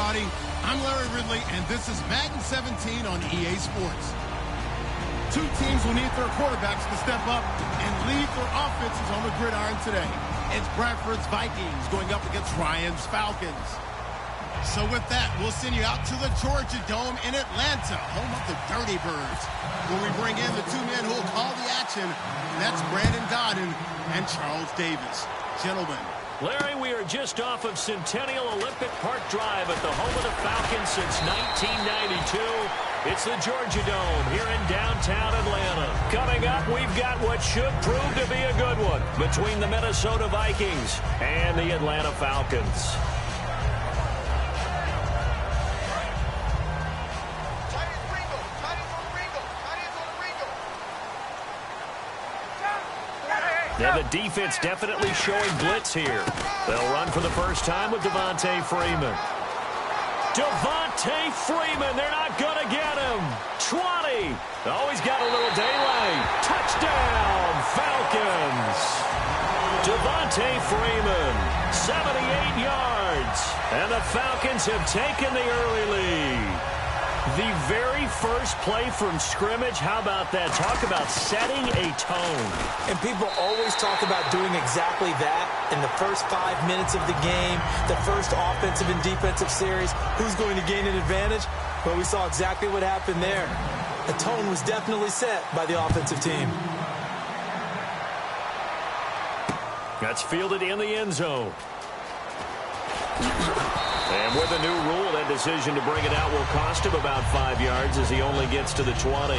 everybody. I'm Larry Ridley, and this is Madden 17 on EA Sports. Two teams will need their quarterbacks to step up and lead their offenses on the gridiron today. It's Bradford's Vikings going up against Ryan's Falcons. So with that, we'll send you out to the Georgia Dome in Atlanta, home of the Dirty Birds, where we bring in the two men who will call the action, and that's Brandon Godden and Charles Davis. Gentlemen. Larry, we are just off of Centennial Olympic Park Drive at the home of the Falcons since 1992. It's the Georgia Dome here in downtown Atlanta. Coming up, we've got what should prove to be a good one between the Minnesota Vikings and the Atlanta Falcons. Now the defense definitely showing blitz here. They'll run for the first time with Devontae Freeman. Devontae Freeman, they're not going to get him. 20. Always got a little daylight. Touchdown, Falcons. Devontae Freeman, 78 yards. And the Falcons have taken the early lead. The very first play from scrimmage, how about that? Talk about setting a tone. And people always talk about doing exactly that in the first 5 minutes of the game, the first offensive and defensive series. Who's going to gain an advantage? Well, we saw exactly what happened there. The tone was definitely set by the offensive team. That's fielded in the end zone. And with a new rule, that decision to bring it out will cost him about 5 yards as he only gets to the 20.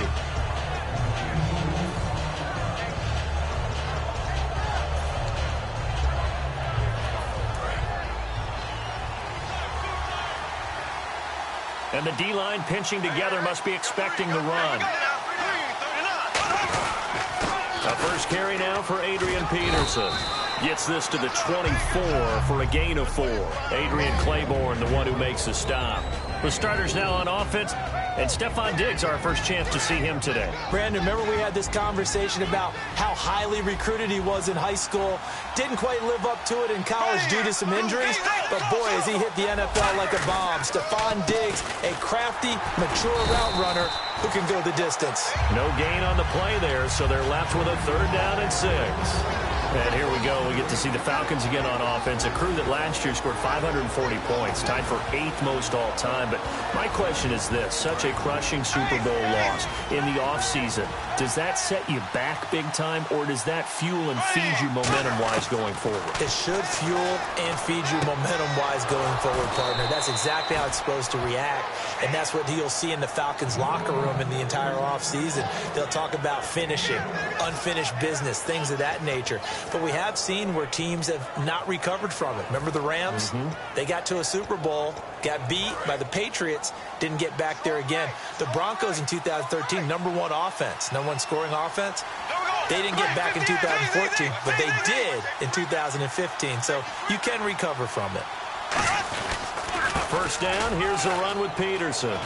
And the D-line pinching together must be expecting the run. A first carry now for Adrian Peterson. Gets this to the 24 for a gain of 4. Adrian Claiborne, the one who makes the stop. The starters now on offense, and Stephon Diggs, our first chance to see him today. Brandon, remember we had this conversation about how highly recruited he was in high school. Didn't quite live up to it in college due to some injuries, but boy, has he hit the NFL like a bomb. Stephon Diggs, a crafty, mature route runner who can go the distance. No gain on the play there, so they're left with a 3rd down and 6. And here we go. We get to see the Falcons again on offense, a crew that last year scored 540 points, tied for 8th most all time. But my question is this, such a crushing Super Bowl loss in the offseason, does that set you back big time, or does that fuel and feed you momentum-wise going forward? It should fuel and feed you momentum-wise going forward, partner. That's exactly how it's supposed to react, and that's what you'll see in the Falcons locker room in the entire offseason. They'll talk about finishing, unfinished business, things of that nature. But we have seen where teams have not recovered from it. Remember the Rams? They got to a Super Bowl, got beat by the Patriots, didn't get back there again. The Broncos in 2013, #1 offense, #1 scoring offense. They didn't get back in 2014, but they did in 2015. So you can recover from it. First down, here's a run with Peterson.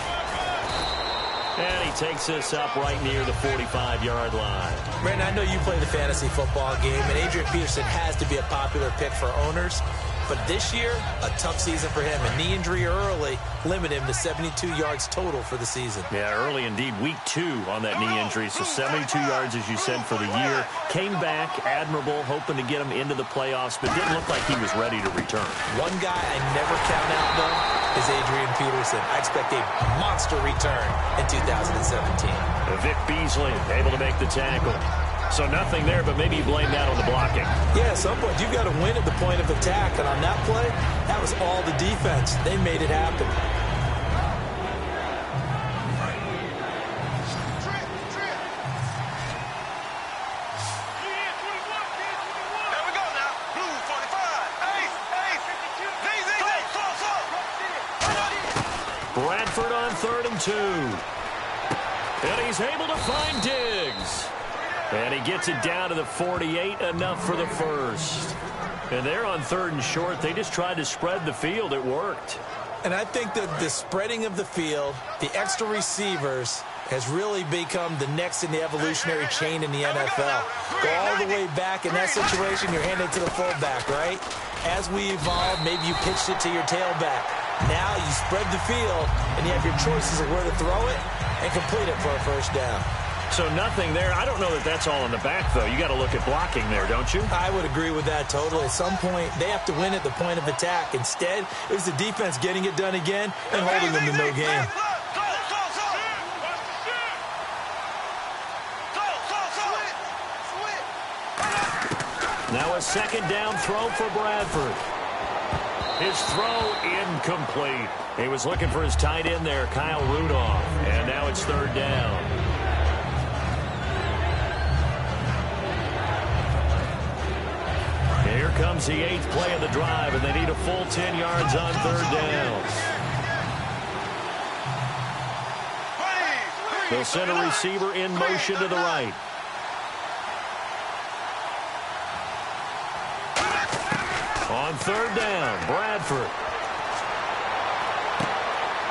And he takes this up right near the 45-yard line. Brandon, I know you play the fantasy football game, and Adrian Peterson has to be a popular pick for owners. But this year, a tough season for him. A knee injury early limited him to 72 yards total for the season. Yeah, early indeed. Week 2 on that knee injury. So 72 yards, as you said, for the year. Came back admirable, hoping to get him into the playoffs, but didn't look like he was ready to return. One guy I never count out, though, is Adrian Peterson. I expect a monster return in 2017. Vic Beasley able to make the tackle. So nothing there, but maybe you blame that on the blocking. Yeah, at some point, you've got to win at the point of attack. And on that play, that was all the defense. They made it happen. Bradford on 3rd and 2. And he's able to find Diggs. And he gets it down to the 48, enough for the first. And they're on 3rd and short. They just tried to spread the field. It worked. And I think that the spreading of the field, the extra receivers, has really become the next in the evolutionary chain in the NFL. Go all the way back. In that situation, you're handed to the fullback, right? As we evolve, maybe you pitched it to your tailback. Now you spread the field, and you have your choices of where to throw it and complete it for a first down. So nothing there. I don't know that that's all in the back, though. You got to look at blocking there, don't you? I would agree with that totally. At some point, they have to win at the point of attack. Instead, it was the defense getting it done again and holding them to no gain. Now a second down throw for Bradford. His throw incomplete. He was looking for his tight end there, Kyle Rudolph. And now it's third down. Here comes the 8th play of the drive, and they need a full 10 yards on third down. They'll send a receiver in motion to the right. On third down, Bradford.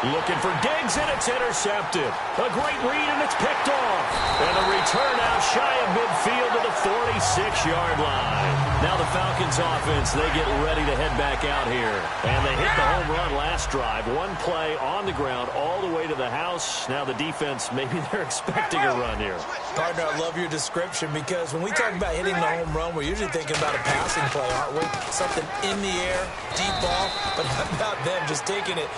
Looking for Diggs, and it's intercepted. A great read, and it's picked off. And a return out shy of midfield to the 46-yard line. Now the Falcons offense, they get ready to head back out here. And they hit the home run last drive. One play on the ground all the way to the house. Now the defense, maybe they're expecting a run here. Partner, I love your description because when we talk about hitting the home run, we're usually thinking about a passing play, aren't we? Something in the air, deep ball, but how about them just taking it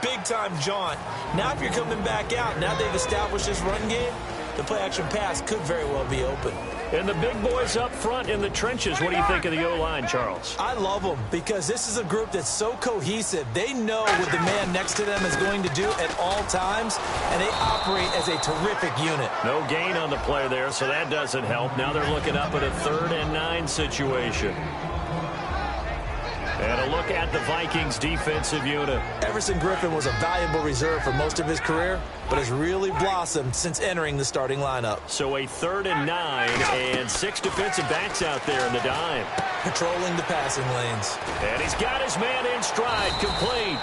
big-time jaunt. Now if you're coming back out, now they've established this run game, the play-action pass could very well be open. And the big boys up front in the trenches, what do you think of the O-line, Charles? I love them because this is a group that's so cohesive. They know what the man next to them is going to do at all times, and they operate as a terrific unit. No gain on the play there, so that doesn't help. Now they're looking up at a 3rd and 9 situation. And a look at the Vikings defensive unit. Everson Griffin was a valuable reserve for most of his career, but has really blossomed since entering the starting lineup. So a 3rd and 9 and 6 defensive backs out there in the dime. Patrolling the passing lanes. And he's got his man in stride, complete.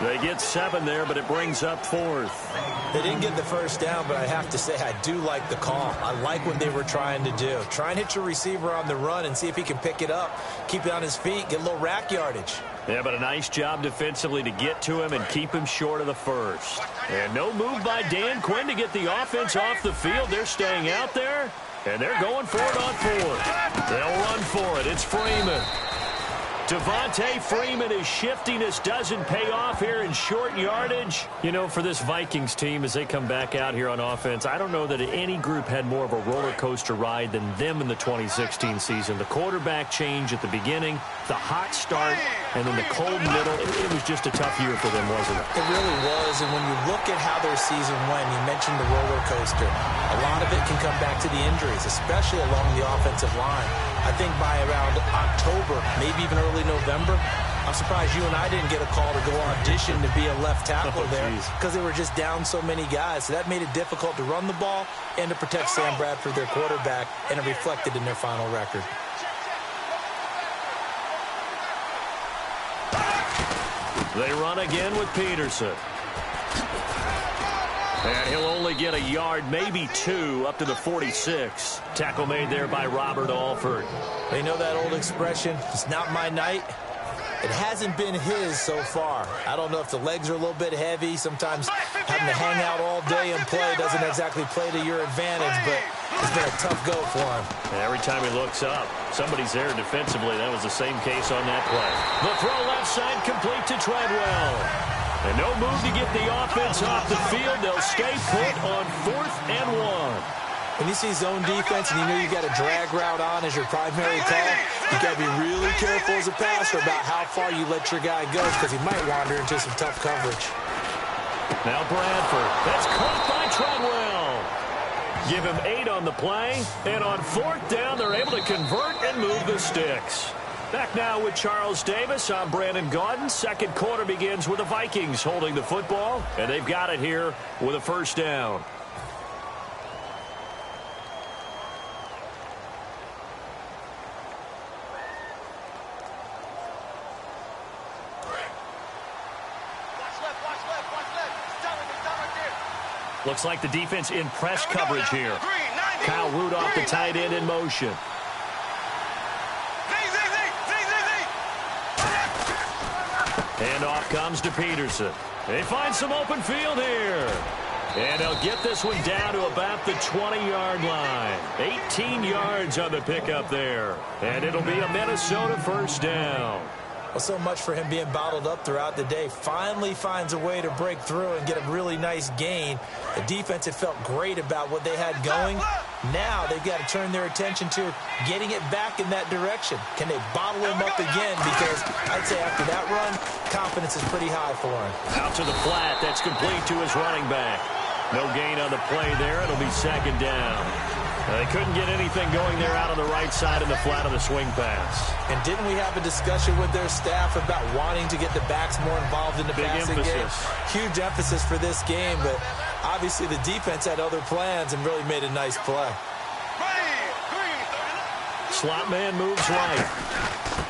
They get 7 there, but it brings up 4th. They didn't get the first down, but I have to say I do like the call. I like what they were trying to do. Try and hit your receiver on the run and see if he can pick it up, keep it on his feet, get a little rack yardage. Yeah, but a nice job defensively to get to him and keep him short of the first. And no move by Dan Quinn to get the offense off the field. They're staying out there, and they're going for it on 4th. They'll run for it. It's Freeman. Devontae Freeman, his shiftiness doesn't pay off here in short yardage. You know, for this Vikings team, as they come back out here on offense, I don't know that any group had more of a roller coaster ride than them in the 2016 season. The quarterback change at the beginning, the hot start, and then the cold middle. It was just a tough year for them, wasn't it? It really was, and when you look at how their season went, you mentioned the roller coaster. A lot of it can come back to the injuries, especially along the offensive line. I think by around October, maybe even early November, I'm surprised you and I didn't get a call to go audition to be a left tackle there because they were just down so many guys. So that made it difficult to run the ball and to protect Sam Bradford, their quarterback, and it reflected in their final record. They run again with Peterson. And he'll only get a yard, maybe 2, up to the 46. Tackle made there by Robert Alford. They know that old expression, it's not my night. It hasn't been his so far. I don't know if the legs are a little bit heavy. Sometimes having to hang out all day and play doesn't exactly play to your advantage, but it's been a tough go for him. And every time he looks up, somebody's there defensively. That was the same case on that play. The throw left side complete to Treadwell. And no move to get the offense off the field. They'll stay put on 4th and 1. When you see zone defense and you know you got a drag route on as your primary call, you got to be really careful as a passer about how far you let your guy go because he might wander into some tough coverage. Now Bradford. That's caught by Treadwell. Give him 8 on the play. And on 4th down, they're able to convert and move the sticks. Back now with Charles Davis. I'm Brandon Gaudin. Second quarter begins with the Vikings holding the football, and they've got it here with a first down. Looks like the defense in press coverage here. Kyle Rudolph, the tight end, in motion. And off comes to Peterson. They find some open field here. And they'll get this one down to about the 20-yard line. 18 yards on the pickup there. And it'll be a Minnesota first down. Well, so much for him being bottled up throughout the day. Finally finds a way to break through and get a really nice gain. The defense had felt great about what they had going. Now they've got to turn their attention to getting it back in that direction. Can they bottle him up again? Because I'd say after that run, confidence is pretty high for him. Out to the flat. That's complete to his running back. No gain on the play there. It'll be second down. They couldn't get anything going there out on the right side in the flat on the swing pass. And didn't we have a discussion with their staff about wanting to get the backs more involved in the passing game? Huge emphasis for this game, but obviously the defense had other plans and really made a nice play. Slot man moves right.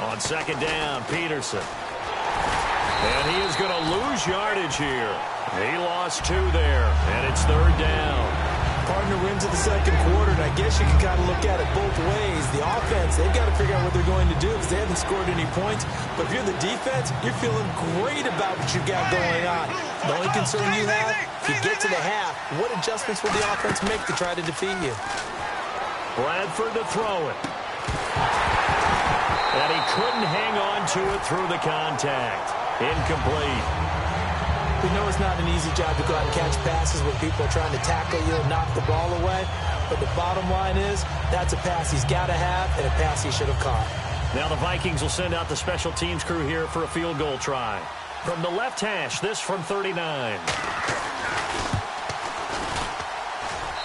On second down, Peterson. And he is going to lose yardage here. He lost 2 there, and it's third down. Partner wins in the second quarter, and I guess you can kind of look at it both ways. The offense, they've got to figure out what they're going to do because they haven't scored any points. But if you're the defense, you're feeling great about what you've got going on. The only concern you have, if you get to the half, what adjustments will the offense make to try to defeat you? Bradford to throw it. And he couldn't hang on to it through the contact. Incomplete. We know it's not an easy job to go out and catch passes when people are trying to tackle you and knock the ball away. But the bottom line is, that's a pass he's got to have and a pass he should have caught. Now the Vikings will send out the special teams crew here for a field goal try. From the left hash, this from 39.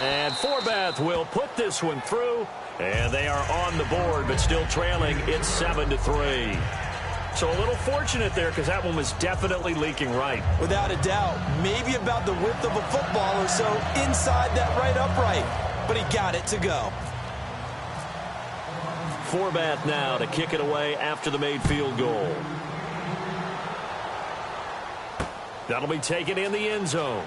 And Forbath will put this one through. And they are on the board, but still trailing. It's 7-3. So a little fortunate there because that one was definitely leaking right. Without a doubt. Maybe about the width of a football or so inside that right upright. But he got it to go. Forbath now to kick it away after the made field goal. That'll be taken in the end zone.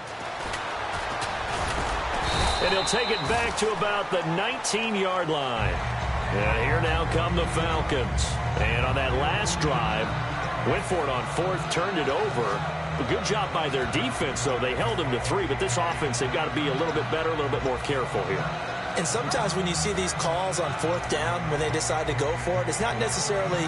And he'll take it back to about the 19-yard line. And here now come the Falcons. And on that last drive, went for it on 4th, turned it over. A good job by their defense, though. They held him to 3, but this offense, they've got to be a little bit better, a little bit more careful here. And sometimes when you see these calls on 4th down, when they decide to go for it, it's not necessarily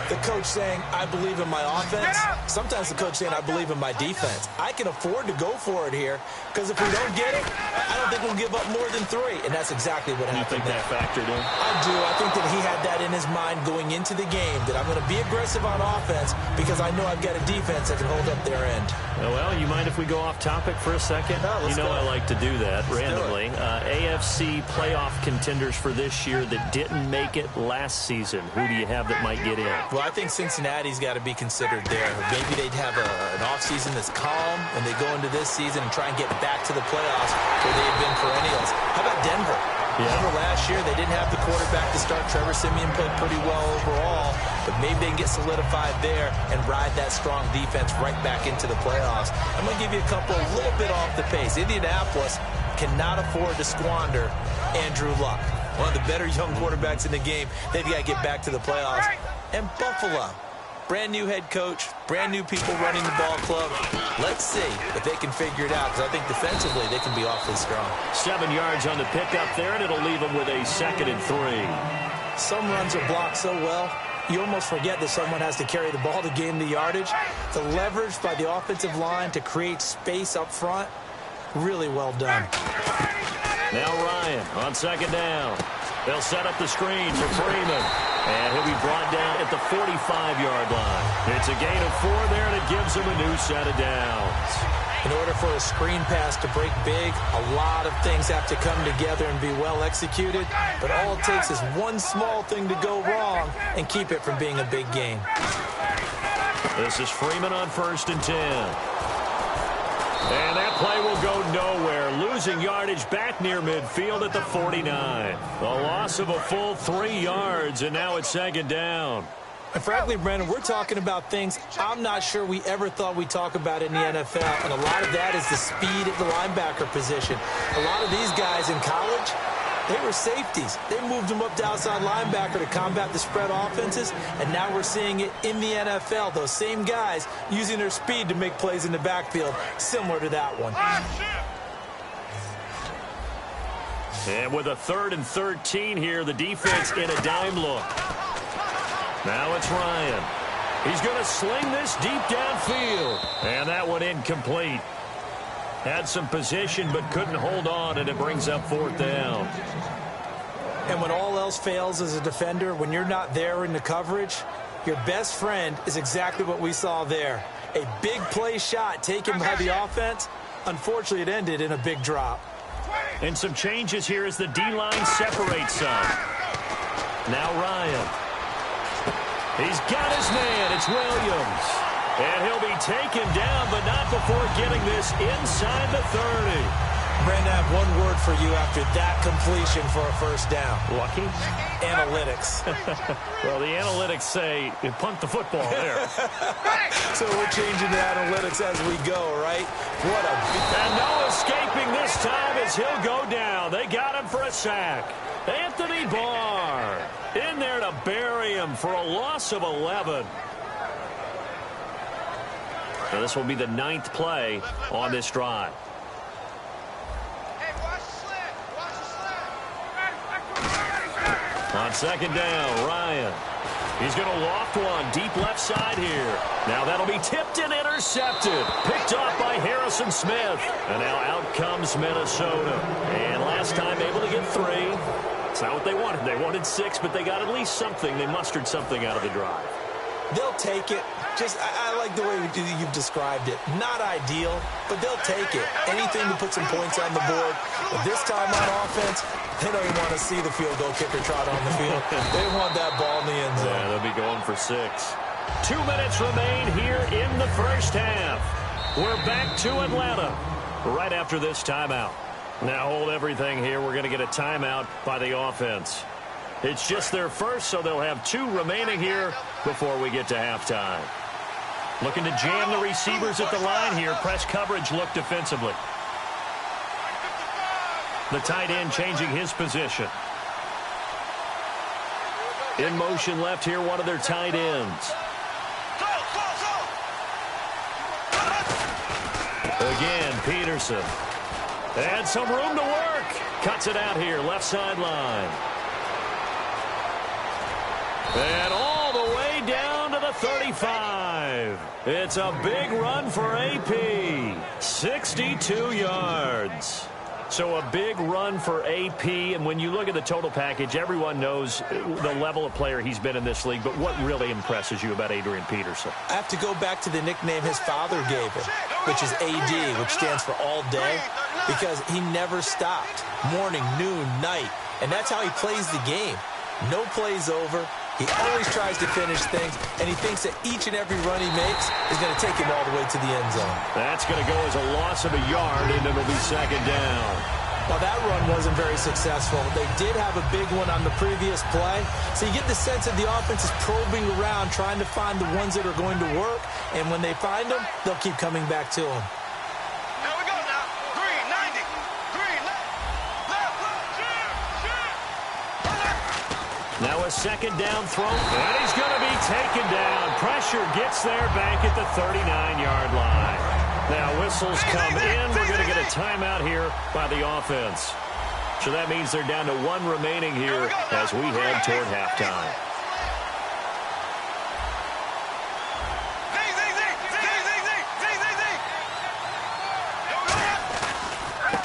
the coach saying, I believe in my offense. Sometimes the coach saying, I believe in my defense. I can afford to go for it here because if we don't get it, I don't think we'll give up more than 3. And that's exactly what happened. You think that factored in? I do. I think that he had that in his mind going into the game, that I'm going to be aggressive on offense because I know I've got a defense that can hold up their end. Well, you mind if we go off topic for a second? No, let's go. I like to do that randomly. AFC playoff contenders for this year that didn't make it last season. Who do you have that might get in? Well, I think Cincinnati's got to be considered there. Maybe they'd have an offseason that's calm when they go into this season and try and get back to the playoffs where they've been perennials. How about Denver? Denver last year, they didn't have the quarterback to start. Trevor Siemian played pretty well overall, but maybe they can get solidified there and ride that strong defense right back into the playoffs. I'm going to give you a couple a little bit off the pace. Indianapolis cannot afford to squander Andrew Luck, one of the better young quarterbacks in the game. They've got to get back to the playoffs. And Buffalo, brand new head coach, brand new people running the ball club. Let's see if they can figure it out, because I think defensively they can be awfully strong. 7 yards on the pickup there, and it'll leave them with a 2nd and 3. Some runs are blocked so well, you almost forget that someone has to carry the ball to gain the yardage. The leverage by the offensive line to create space up front, really well done. Now Ryan on 2nd down. They'll set up the screen for Freeman. And he'll be brought down at the 45-yard line. It's a gain of 4 there, and it gives him a new set of downs. In order for a screen pass to break big, a lot of things have to come together and be well executed. But all it takes is one small thing to go wrong and keep it from being a big gain. This is Freeman on 1st and 10. And that play will go nowhere. Losing yardage back near midfield at the 49. A loss of a full 3 yards, and now it's 2nd down. And frankly, Brandon, we're talking about things I'm not sure we ever thought we'd talk about in the NFL. And a lot of that is the speed at the linebacker position. A lot of these guys in college, They were safeties. They moved them up to outside linebacker to combat the spread offenses, and now we're seeing it in the NFL. Those same guys using their speed to make plays in the backfield, similar to that one. And with a 3rd and 13 here, the defense in a dime look. Now it's Ryan. He's going to sling this deep downfield. And that one incomplete. Had some position but couldn't hold on, and it brings up 4th down. And when all else fails as a defender, when you're not there in the coverage, your best friend is exactly what we saw there. A big play shot taken by the offense. Unfortunately, it ended in a big drop. And some changes here as the D-line separates some. Now Ryan. He's got his man. It's Williams. And he'll be taken down, but not before getting this inside the 30. Brandon, I have one word for you after that completion for a first down. Lucky? Analytics. Well, the analytics say you punt the football there. So we're changing the analytics as we go, right? What a big... And no escaping this time as he'll go down. They got him for a sack. Anthony Barr in there to bury him for a loss of 11. Now this will be the 9th play on this drive. On 2nd down, Ryan. He's going to loft one deep left side here. Now that'll be tipped and intercepted. Picked off by Harrison Smith. And now out comes Minnesota. And last time able to get 3. It's not what they wanted. They wanted 6, but they got at least something. They mustered something out of the drive. They'll take it. I like the way you've described it. Not ideal, but they'll take it. Anything to put some points on the board. But this time on offense, they don't even want to see the field goal kicker trot on the field. They want that ball in the end zone. Yeah, they'll be going for 6. 2 minutes remain here in the first half. We're back to Atlanta right after this timeout. Now hold everything here. We're going to get a timeout by the offense. It's just their first, so they'll have 2 remaining here before we get to halftime. Looking to jam the receivers at the line here. Press coverage look defensively. The tight end changing his position. In motion left here, one of their tight ends. Again, Peterson. And some room to work. Cuts it out here, left sideline. And all the way down to the 35. It's a big run for AP. 62 yards. So a big run for AP, and when you look at the total package, everyone knows the level of player he's been in this league, but what really impresses you about Adrian Peterson? I have to go back to the nickname his father gave him, which is AD, which stands for all day, because he never stopped. Morning, noon, night, and that's how he plays the game. No plays over. He always tries to finish things, and he thinks that each and every run he makes is going to take him all the way to the end zone. That's going to go as a loss of a yard, and it'll be 2nd down. Well, that run wasn't very successful. They did have a big one on the previous play, so you get the sense that the offense is probing around, trying to find the ones that are going to work, and when they find them, they'll keep coming back to them. Now a 2nd down throw, and he's going to be taken down. Pressure gets there back at the 39-yard line. Now whistles come in. We're going to get a timeout here by the offense. So that means they're down to 1 remaining here as we head toward halftime.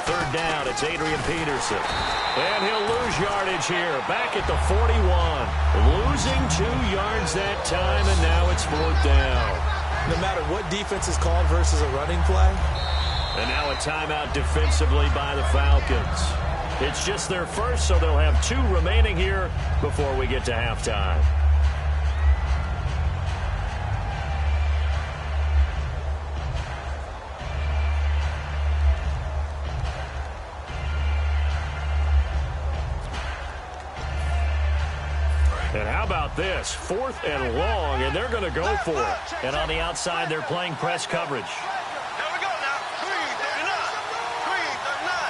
Third down, it's Adrian Peterson. And he'll lose yardage here, back at the 41. Losing 2 yards that time, and now it's 4th down. No matter what defense is called versus a running play. And now a timeout defensively by the Falcons. It's just their first, so they'll have 2 remaining here before we get to halftime. And how about this? 4th and long, and they're going to go for it. And on the outside, they're playing press coverage. Here we go now. 339. 339.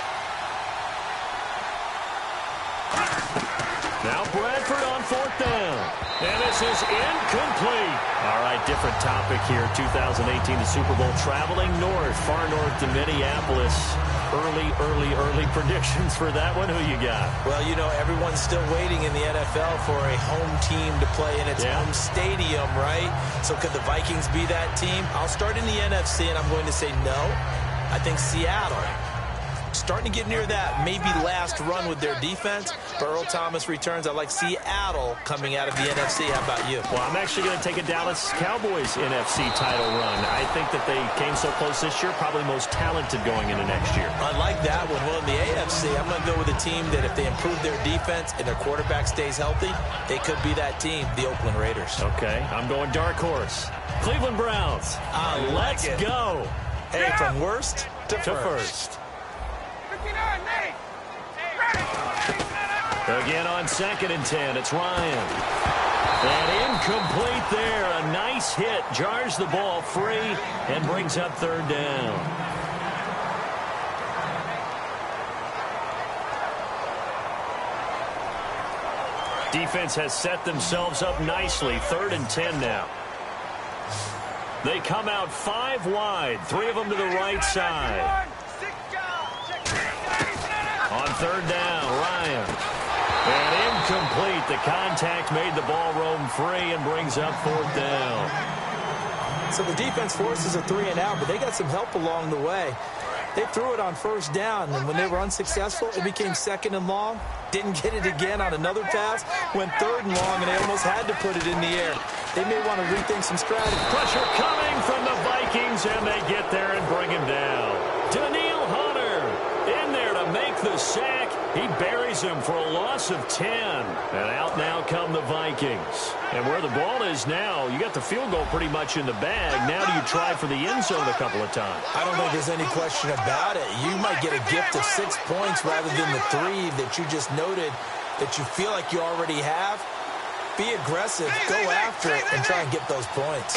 And this is incomplete. All right, different topic here. 2018, the Super Bowl, traveling north, far north to Minneapolis. Early predictions for that one. Who you got? Well, you know, everyone's still waiting in the NFL for a home team to play in its home stadium, right? So could the Vikings be that team? I'll start in the NFC, and I'm going to say no. I think Seattle. Starting to get near that maybe last run with their defense. But Earl Thomas returns. I like Seattle coming out of the NFC. How about you? Well, I'm actually going to take a Dallas Cowboys NFC title run. I think that they came so close this year, probably most talented going into next year. I like that one. Well, in the AFC, I'm going to go with a team that if they improve their defense and their quarterback stays healthy, they could be that team, the Oakland Raiders. Okay, I'm going dark horse. Cleveland Browns. Let's go. Hey, from worst to first. Again on 2nd and 10, it's Ryan. And incomplete there. A nice hit. Jars the ball free and brings up 3rd down. Defense has set themselves up nicely. 3rd and 10 now. They come out 5 wide. 3 of them to the right side. On 3rd down, Ryan. And incomplete. The contact made the ball roam free and brings up 4th down. So the defense forces a 3-and-out, but they got some help along the way. They threw it on 1st down, and when they were unsuccessful, it became 2nd and long. Didn't get it again on another pass. Went 3rd and long, and they almost had to put it in the air. They may want to rethink some strategy. Pressure coming from the Vikings, and they get there and bring him down. Daniil Hunter in there to make the sack. He buries him for a loss of 10. And out now come the Vikings. And where the ball is now, you got the field goal pretty much in the bag. Now do you try for the end zone a couple of times? I don't think there's any question about it. You might get a gift of 6 points rather than the 3 that you just noted that you feel like you already have. Be aggressive, go after it, and try and get those points.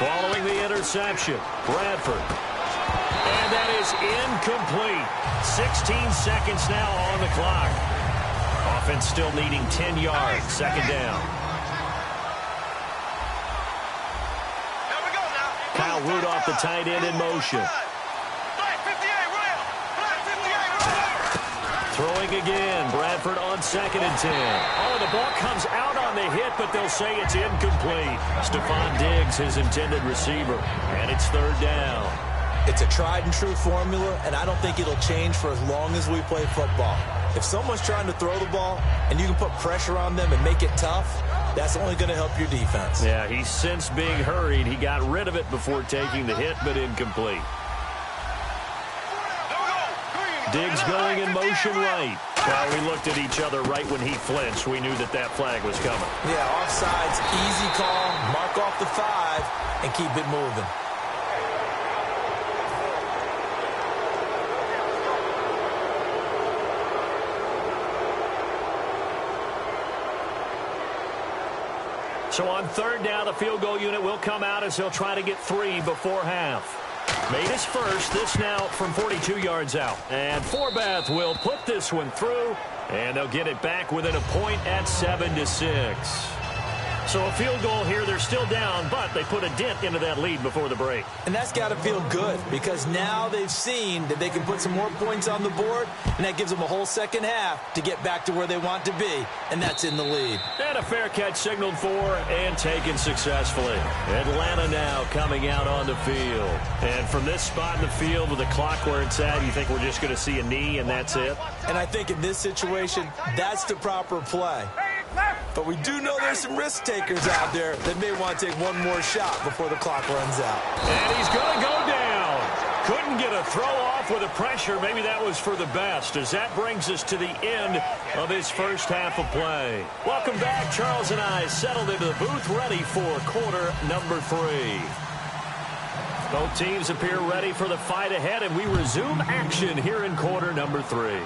Following the interception, Bradford. And that is incomplete. 16 seconds now on the clock. Offense still needing 10 yards. 2nd down. Kyle Rudolph, the tight end, in motion. Throwing again. Bradford on 2nd and 10. Oh, the ball comes out on the hit, but they'll say it's incomplete. Stephon Diggs, his intended receiver. And it's 3rd down. It's a tried-and-true formula, and I don't think it'll change for as long as we play football. If someone's trying to throw the ball and you can put pressure on them and make it tough, that's only going to help your defense. Yeah, he's since being hurried. He got rid of it before taking the hit, but incomplete. Diggs going in motion right. Well, we looked at each other right when he flinched. We knew that that flag was coming. Yeah, offsides, easy call, mark off the 5, and keep it moving. So on 3rd down, the field goal unit will come out as they'll try to get 3 before half. Made his first. This now from 42 yards out. And Forbath will put this one through, and they'll get it back within a point at 7-6. So a field goal here. They're still down, but they put a dent into that lead before the break. And that's got to feel good because now they've seen that they can put some more points on the board, and that gives them a whole 2nd half to get back to where they want to be, and that's in the lead. And a fair catch signaled for and taken successfully. Atlanta now coming out on the field. And from this spot in the field with the clock where it's at, you think we're just going to see a knee and that's it? And I think in this situation, that's the proper play. But we do know there's some risk takers out there that may want to take one more shot before the clock runs out. And he's going to go down. Couldn't get a throw off with the pressure. Maybe that was for the best, as that brings us to the end of his first half of play. Welcome back. Charles and I settled into the booth, ready for quarter number 3. Both teams appear ready for the fight ahead, and we resume action here in quarter number 3.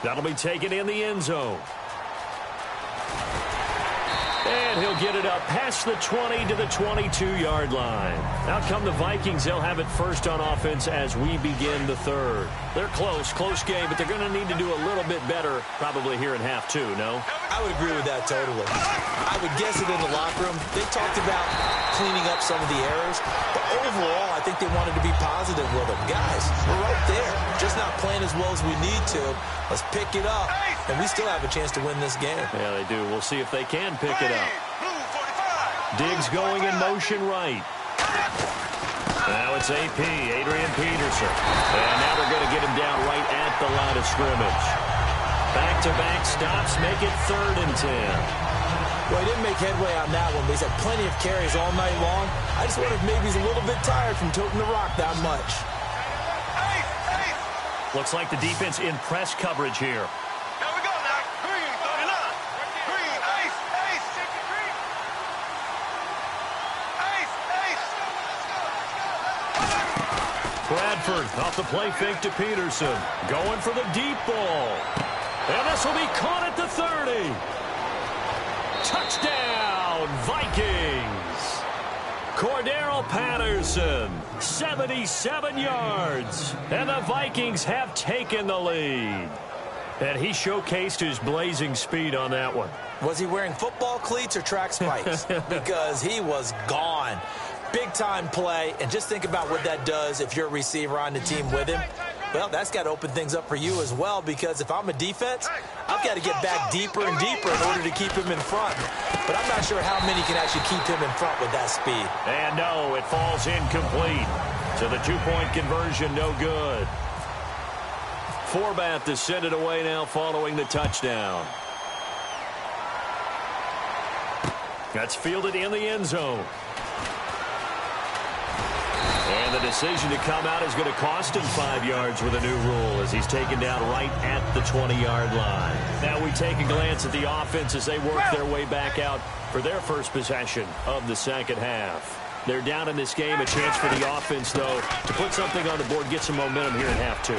That'll be taken in the end zone. And he'll get it up past the 20 to the 22-yard line. Out come the Vikings. They'll have it first on offense as we begin the third. They're close game, but they're going to need to do a little bit better probably here in half two, no? I would agree with that totally. I would guess it in the locker room. They talked about cleaning up some of the errors, but overall, I think they wanted to be positive with them. Guys, we're right there. Just not playing as well as we need to. Let's pick it up, and we still have a chance to win this game. Yeah, they do. We'll see if they can pick it up. Diggs going in motion right. Now it's AP, Adrian Peterson. And now they're going to get him down right at the line of scrimmage. Back-to-back stops make it 3rd and 10. Well, he didn't make headway on that one, but he's had plenty of carries all night long. I just wonder if maybe he's a little bit tired from toting the rock that much. Looks like the defense in press coverage here. Here we go now. Green, 39. Green, ace, ace. Ace, ace. Bradford off the play fake to Peterson. Going for the deep ball. And this will be caught at the 30. Touchdown, Vikings. Cordero Patterson, 77 yards. And the Vikings have taken the lead. And he showcased his blazing speed on that one. Was he wearing football cleats or track spikes? Because he was gone. Big-time play, and just think about what that does if you're a receiver on the team with him. Well, that's got to open things up for you as well, because if I'm a defense, I've got to get back deeper and deeper in order to keep him in front. But I'm not sure how many can actually keep him in front with that speed. And no, it falls incomplete. So the two-point conversion, no good. Forbath to send it away now following the touchdown. That's fielded in the end zone. And the decision to come out is going to cost him 5 yards with a new rule as he's taken down right at the 20-yard line. Now we take a glance at the offense as they work their way back out for their first possession of the second half. They're down in this game. A chance for the offense, though, to put something on the board, get some momentum here in half two.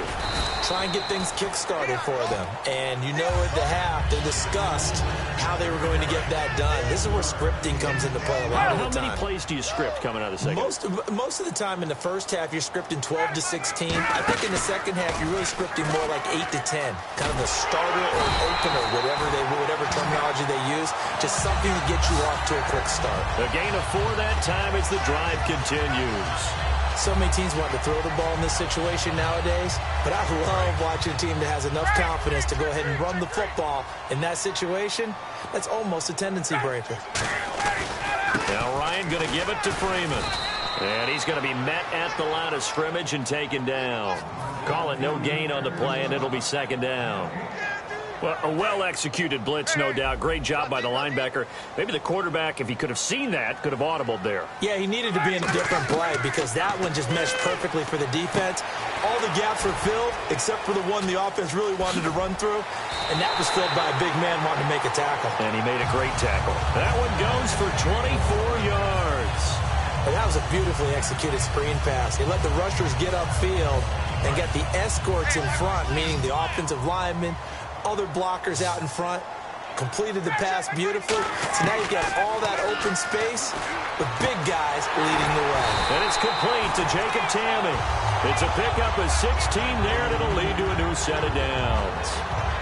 Try and get things kick-started for them. And you know at the half, they discussed how they were going to get that done. This is where scripting comes into play a lot of the time. How many plays do you script coming out of the second? Most of the time in the first half, you're scripting 12 to 16. I think in the second half, you're really scripting more like 8 to 10. Kind of a starter or an opener, whatever terminology they use. Just something to get you off to a quick start. A gain of 4 that time as the drive continues. So many teams want to throw the ball in this situation nowadays, but I love watching a team that has enough confidence to go ahead and run the football in that situation. That's almost a tendency breaker. Now Ryan going to give it to Freeman. And he's going to be met at the line of scrimmage and taken down. Call it no gain on the play, and it'll be second down. Well, a well-executed blitz, no doubt. Great job by the linebacker. Maybe the quarterback, if he could have seen that, could have audibled there. Yeah, he needed to be in a different play because that one just meshed perfectly for the defense. All the gaps were filled except for the one the offense really wanted to run through, and that was filled by a big man wanting to make a tackle. And he made a great tackle. That one goes for 24 yards. But that was a beautifully executed screen pass. He let the rushers get upfield and got the escorts in front, meaning the offensive linemen, other blockers out in front, completed the pass beautifully. So now you've got all that open space with big guys leading the way. And it's complete to Jacob Tamme. It's a pickup of 16 there, and it'll lead to a new set of downs.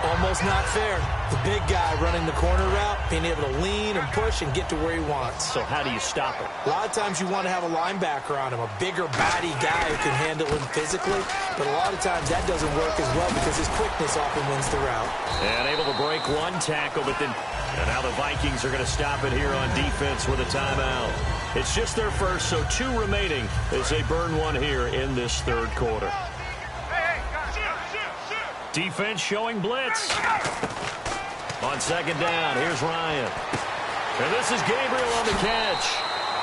Almost not fair. The big guy running the corner route, being able to lean and push and get to where he wants. So how do you stop it? A lot of times you want to have a linebacker on him, a bigger body guy who can handle him physically. But a lot of times that doesn't work as well because his quickness often wins the route. And able to break one tackle, but then and now the Vikings are going to stop it here on defense with a timeout. It's just their first, so 2 remaining as they burn one here in this third quarter. Defense showing blitz. On second down, here's Ryan. And this is Gabriel on the catch.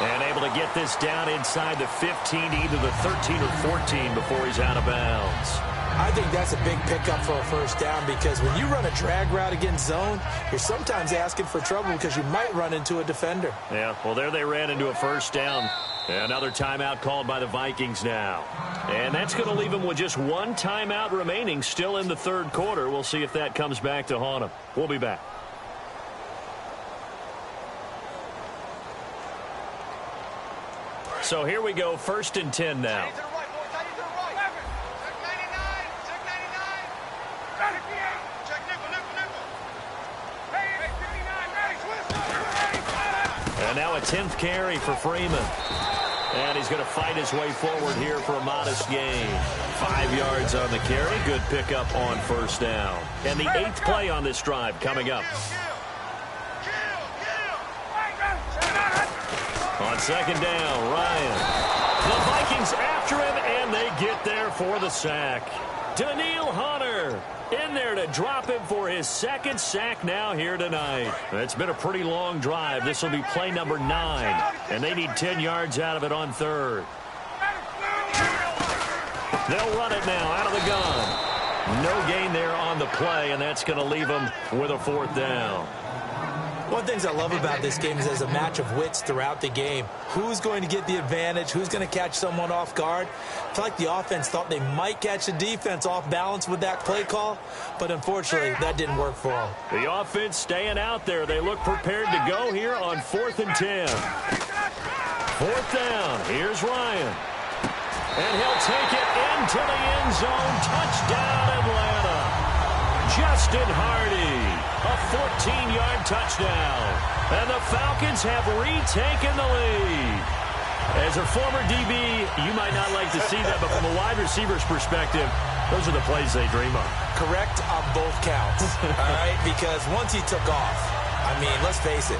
And able to get this down inside the 15, either the 13 or 14 before he's out of bounds. I think that's a big pickup for a first down because when you run a drag route against zone, you're sometimes asking for trouble because you might run into a defender. Yeah, well, there they ran into a first down. Another timeout called by the Vikings now. And that's going to leave them with just 1 timeout remaining still in the third quarter. We'll see if that comes back to haunt them. We'll be back. So here we go, 1st and 10 now. And now a 10th carry for Freeman. And he's going to fight his way forward here for a modest gain. 5 yards on the carry. Good pickup on 1st down. And the 8th play on this drive coming up. On 2nd down, Ryan. The Vikings after him, and they get there for the sack. Daniil Hunter in there to drop him for his 2nd sack now here tonight. It's been a pretty long drive. This will be play number 9, and they need 10 yards out of it on 3rd. They'll run it now out of the gun. No gain there on the play, and that's going to leave them with a 4th down. One of the things I love about this game is there's a match of wits throughout the game. Who's going to get the advantage? Who's going to catch someone off guard? I feel like the offense thought they might catch the defense off balance with that play call, but unfortunately, that didn't work for them. The offense staying out there. They look prepared to go here on 4th and 10. 4th down. Here's Ryan. And he'll take it into the end zone. Touchdown, Atlanta. Justin Hardy. A 14-yard touchdown. And the Falcons have retaken the lead. As a former DB, you might not like to see that, but from a wide receiver's perspective, those are the plays they dream of. Correct on both counts, all right? Because once he took off, I mean, let's face it,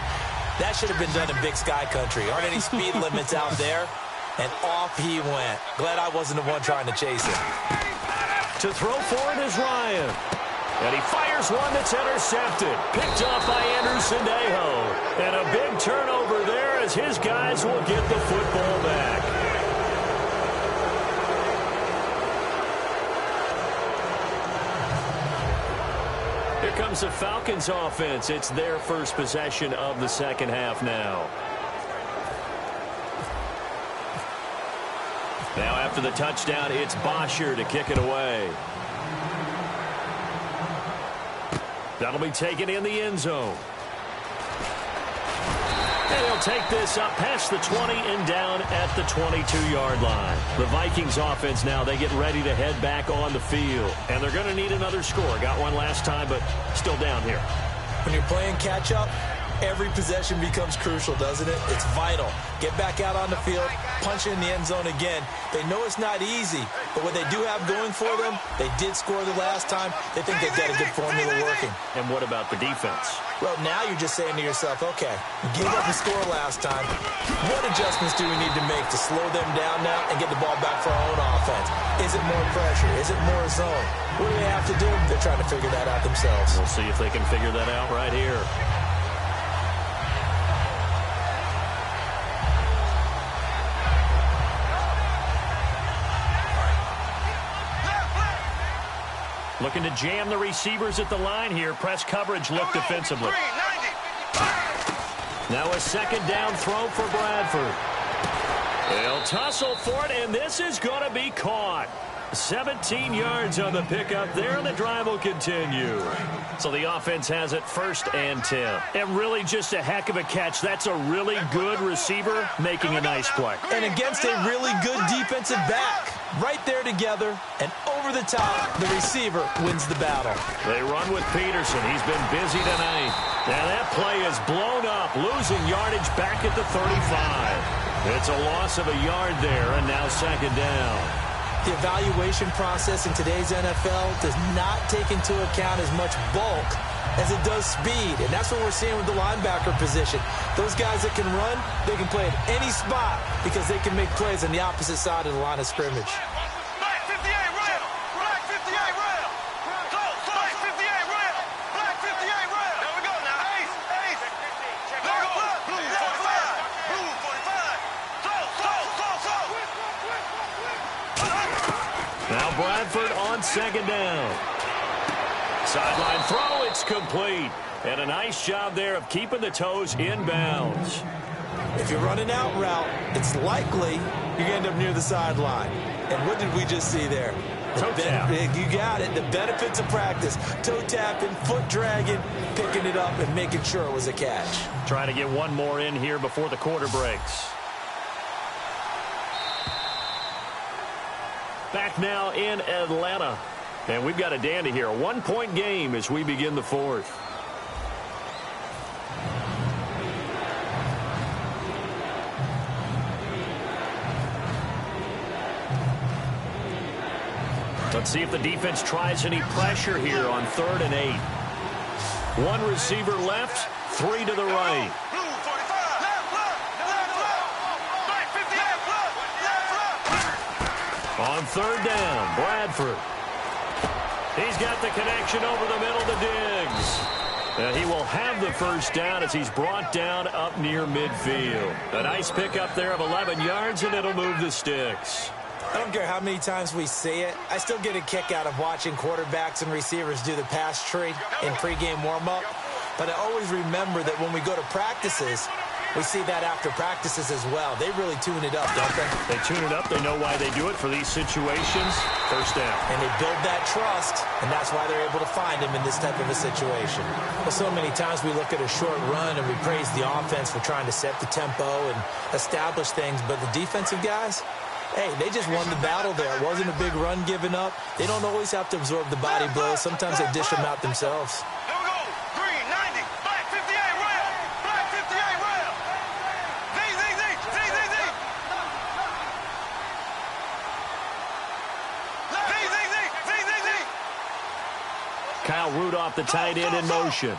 that should have been done in Big Sky Country. Aren't any speed limits out there? And off he went. Glad I wasn't the one trying to chase him. To throw for it is Ryan. And he fires one that's intercepted. Picked off by Andrew Sendejo. And a big turnover there as his guys will get the football back. Here comes the Falcons offense. It's their first possession of the 2nd half now. Now after the touchdown, it's Bosher to kick it away. That'll be taken in the end zone. And he'll take this up past the 20 and down at the 22-yard line. The Vikings offense now, they get ready to head back on the field. And they're going to need another score. Got one last time, but still down here. When you're playing catch-up, every possession becomes crucial, doesn't it? It's vital. Get back out on the field, punch in the end zone again. They know it's not easy, but what they do have going for them, they did score the last time. They think they've got a good formula working. And what about the defense? Well, now you're just saying to yourself, okay, give up a score last time. What adjustments do we need to make to slow them down now and get the ball back for our own offense? Is it more pressure? Is it more zone? What do they have to do? They're trying to figure that out themselves. We'll see if they can figure that out right here. Looking to jam the receivers at the line here. Press coverage look defensively. Now a 2nd down throw for Bradford. They'll tussle for it, and this is going to be caught. 17 yards on the pickup there, and the drive will continue. So the offense has it 1st and 10. And really just a heck of a catch. That's a really good receiver making a nice play. And against a really good defensive back. Right there together, and over the top, the receiver wins the battle. They run with Peterson. He's been busy tonight. Now that play is blown up, losing yardage back at the 35. It's a loss of a yard there, and now 2nd down. The evaluation process in today's NFL does not take into account as much bulk as it does speed, and that's what we're seeing with the linebacker position. Those guys that can run, they can play at any spot because they can make plays on the opposite side of the line of scrimmage. Black 58 rail. Black 58 rail. Black 58 rail. Black 58 rail. There we go now. Ace. There we go. Blue 45. Blue 45. Now Bradford on 2nd down. Sideline throw, it's complete. And a nice job there of keeping the toes in bounds. If you're running out route, it's likely you're going to end up near the sideline. And what did we just see there? Toe tap. You got it. The benefits of practice. Toe tapping, foot dragging, picking it up, and making sure it was a catch. Trying to get one more in here before the quarter breaks. Back now in Atlanta. And we've got a dandy here. A 1-point game as we begin the fourth. Let's see if the defense tries any pressure here on 3rd and 8. One receiver left, 3 to the right. On 3rd down, Bradford. He's got the connection over the middle to Diggs. He will have the first down as he's brought down up near midfield. A nice pickup there of 11 yards, and it'll move the sticks. I don't care how many times we say it. I still get a kick out of watching quarterbacks and receivers do the pass tree in pregame warm-up. But I always remember that when we go to practices, we see that after practices as well. They really tune it up, don't they? They tune it up. They know why they do it for these situations. First down. And they build that trust, and that's why they're able to find him in this type of a situation. Well, so many times we look at a short run and we praise the offense for trying to set the tempo and establish things, but the defensive guys, hey, they just won the battle there. It wasn't a big run given up. They don't always have to absorb the body blows. Sometimes they dish them out themselves. Here we go. Green, 90. Black, 58, rail. Black, 58, rail. Z. Kyle Rudolph, the tight end, in motion.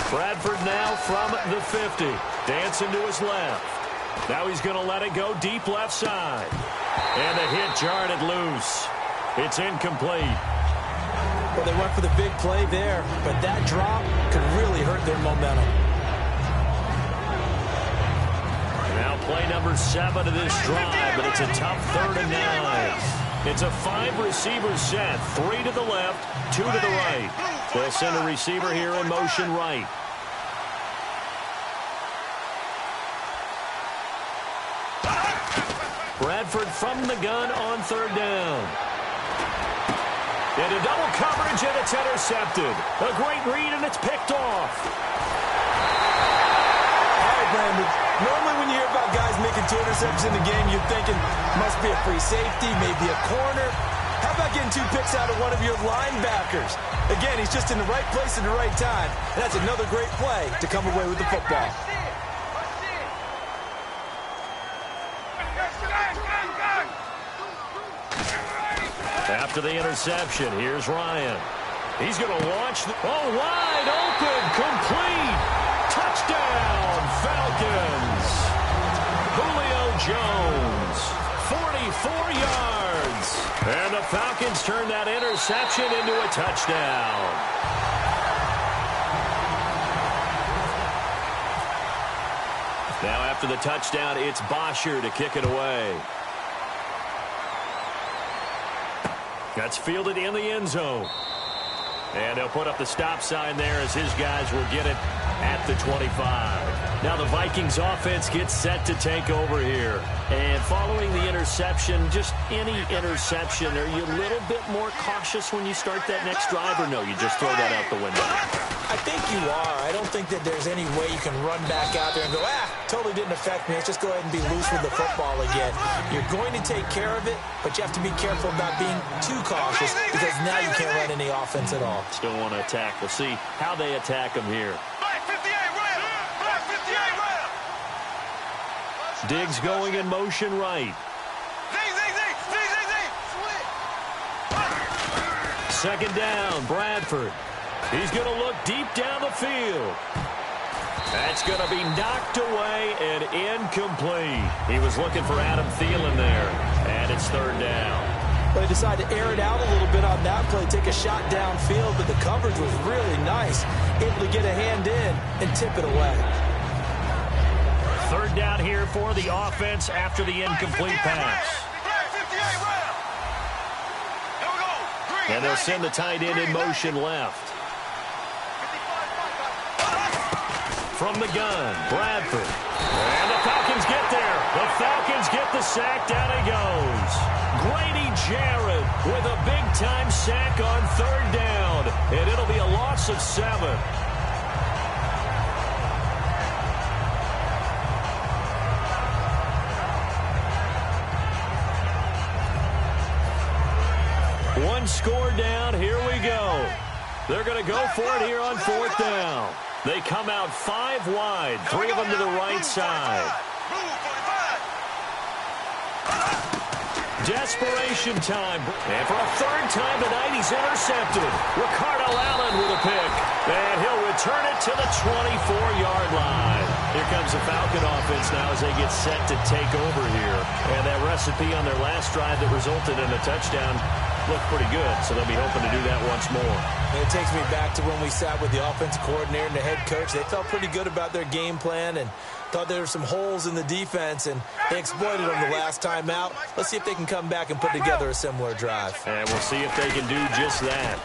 Bradford now from the 50. Dancing to his left. Now he's going to let it go deep left side. And the hit jarred it loose. It's incomplete. Well, they went for the big play there, but that drop could really hurt their momentum. Now play number 7 of this drive, but it's a tough 3rd and 9. It's a 5-receiver set. 3 to the left, 2 to the right. They'll send a receiver here in motion right. Bradford from the gun on 3rd down. Into double coverage, and it's intercepted. A great read, and it's picked off. All right, Brandon. Normally when you hear about guys making 2 interceptions in the game, you're thinking must be a free safety, maybe a corner. How about getting 2 picks out of one of your linebackers? Again, he's just in the right place at the right time. And that's another great play to come away with the football. After the interception, here's Ryan. He's going to launch. Wide open, complete. Touchdown, Falcons. Julio Jones, 44 yards. And the Falcons turn that interception into a touchdown. Now after the touchdown, it's Bosher to kick it away. That's fielded in the end zone. And he'll put up the stop sign there as his guys will get it at the 25. Now the Vikings offense gets set to take over here. And following the interception, just any interception, are you a little bit more cautious when you start that next drive, or no, you just throw that out the window? I think you are. I don't think that there's any way you can run back out there and go, totally didn't affect me. Let's just go ahead and be loose with the football again. You're going to take care of it, but you have to be careful about being too cautious because now you can't run any offense at all. Still want to attack. We'll see how they attack them here. Black 58 rail. Black 58 rail. Diggs going in motion right. Z. Second down, Bradford. He's going to look deep down the field. That's going to be knocked away and incomplete. He was looking for Adam Thielen there, and it's 3rd down. But they decided to air it out a little bit on that play, take a shot downfield, but the coverage was really nice. Able to get a hand in and tip it away. 3rd down here for the offense after the incomplete pass. And they'll send the tight end in motion left. From the gun, Bradford. And the Falcons get there. The Falcons get the sack. Down he goes. Grady Jarrett with a big-time sack on 3rd down. And it'll be a loss of 7. One score down. Here we go. They're going to go for it here on 4th down. They come out 5 wide, 3 of them to the right side. Desperation time. And for a 3rd time tonight, he's intercepted. Ricardo Allen with a pick. And he'll return it to the 24-yard line. Here comes the Falcon offense now as they get set to take over here. And that recipe on their last drive that resulted in a touchdown looked pretty good, so they'll be hoping to do that once more. And it takes me back to when we sat with the offensive coordinator and the head coach. They felt pretty good about their game plan and thought there were some holes in the defense, and they exploited them the last time out. Let's see if they can come back and put together a similar drive. And we'll see if they can do just that.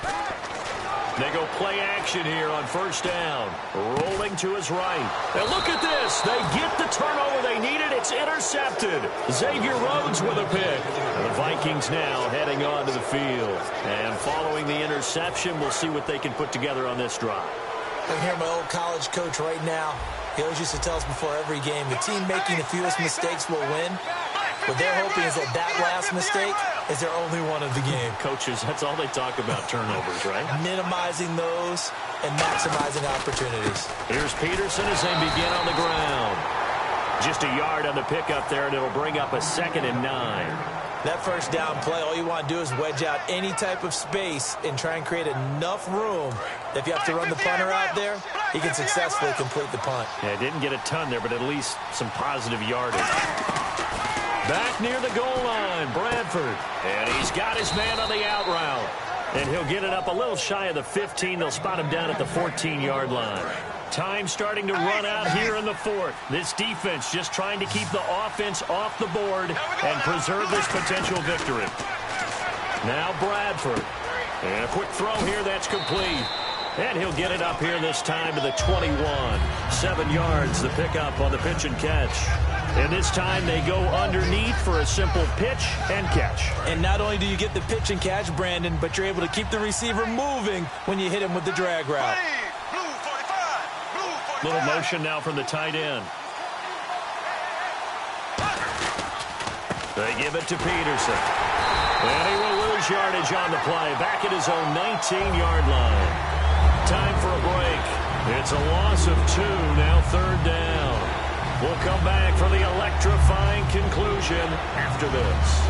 They go play action here on 1st down. Rolling to his right. And look at this. They get the turnover they needed. It's intercepted. Xavier Rhodes with a pick. And the Vikings now heading onto the field. And following the interception, we'll see what they can put together on this drive. I can hear my old college coach right now. He always used to tell us before every game, the team making the fewest mistakes will win. What they're hoping is that last mistake is their only one of the game. Coaches, that's all they talk about, turnovers, right? Minimizing those and maximizing opportunities. Here's Peterson as they begin on the ground. Just a yard on the pickup there, and it'll bring up a 2nd and 9. That 1st down play, all you want to do is wedge out any type of space and try and create enough room that if you have to run the punter out there, he can successfully complete the punt. Yeah, didn't get a ton there, but at least some positive yardage. Back near the goal line, Bradford. And he's got his man on the out route. And he'll get it up a little shy of the 15. They'll spot him down at the 14-yard line. Time starting to run out here in the 4th. This defense just trying to keep the offense off the board and preserve this potential victory. Now Bradford. And a quick throw here that's complete. And he'll get it up here this time to the 21. 7 yards, the pickup on the pitch and catch. And this time they go underneath for a simple pitch and catch. And not only do you get the pitch and catch, Brandon, but you're able to keep the receiver moving when you hit him with the drag route. Little motion now from the tight end. They give it to Peterson. And he will lose yardage on the play. Back at his own 19-yard line. Time for a break. It's a loss of 2, now 3rd down. We'll come back for the electrifying conclusion after this.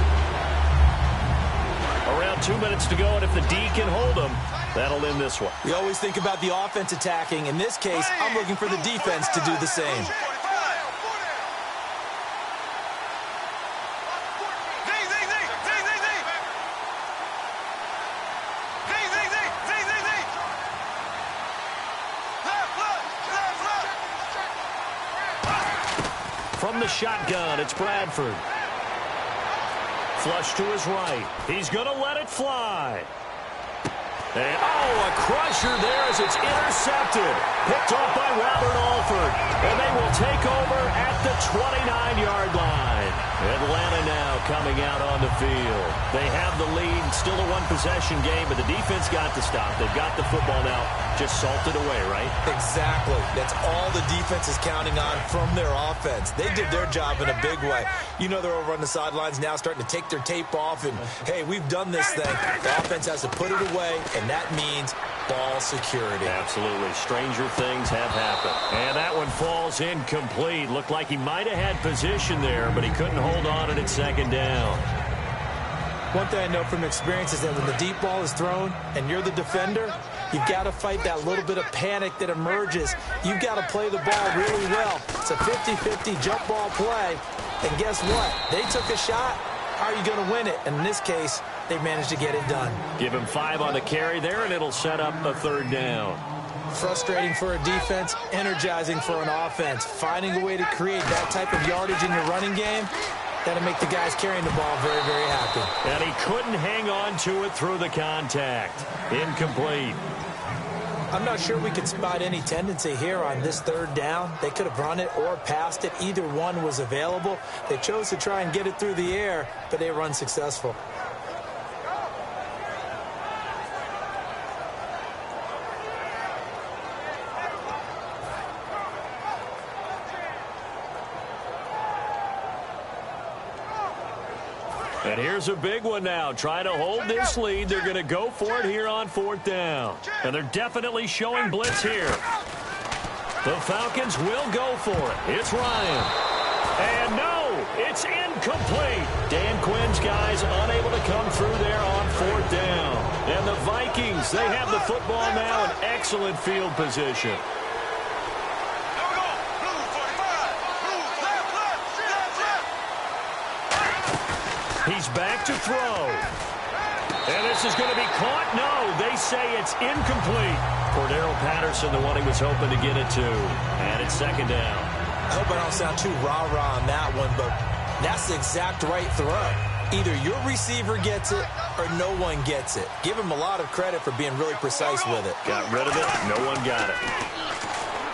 Around 2 minutes to go, and if the D can hold them, that'll end this one. We always think about the offense attacking. In this case, I'm looking for the defense to do the same. From the shotgun, it's Bradford. Flush to his right. He's going to let it fly. And, a crusher there as it's intercepted. Picked off by Robert Alford. And they will take over at the 29-yard line. Atlanta now coming out on the field. They have the lead. Still a one-possession game, but the defense got to stop. They've got the football now. Just salted away, right? Exactly. That's all the defense is counting on from their offense. They did their job in a big way. You know they're over on the sidelines now starting to take their tape off and, hey, we've done this thing. The offense has to put it away, and that means ball security. Absolutely. Stranger things have happened. And that one falls incomplete. Looked like he might have had position there, but he couldn't hold on it at 2nd down. One thing I know from experience is that when the deep ball is thrown and you're the defender, you've got to fight that little bit of panic that emerges. You've got to play the ball really well. It's a 50-50 jump ball play. And guess what? They took a shot. How are you going to win it? And in this case, they managed to get it done. Give him 5 on the carry there, and it'll set up a 3rd down. Frustrating for a defense, energizing for an offense. Finding a way to create that type of yardage in your running game, that'll make the guys carrying the ball very, very happy. And he couldn't hang on to it through the contact. Incomplete. I'm not sure we could spot any tendency here on this 3rd down. They could have run it or passed it. Either one was available. They chose to try and get it through the air, but they were unsuccessful. And here's a big one now. Trying to hold this lead. They're going to go for it here on 4th down. And they're definitely showing blitz here. The Falcons will go for it. It's Ryan. And no, it's incomplete. Dan Quinn's guys unable to come through there on 4th down. And the Vikings, they have the football now in excellent field position. He's back to throw. And this is going to be caught. No, they say it's incomplete. Cordero Patterson, the one he was hoping to get it to. And it's 2nd down. I hope I don't sound too rah-rah on that one, but that's the exact right throw. Either your receiver gets it or no one gets it. Give him a lot of credit for being really precise with it. Got rid of it. No one got it.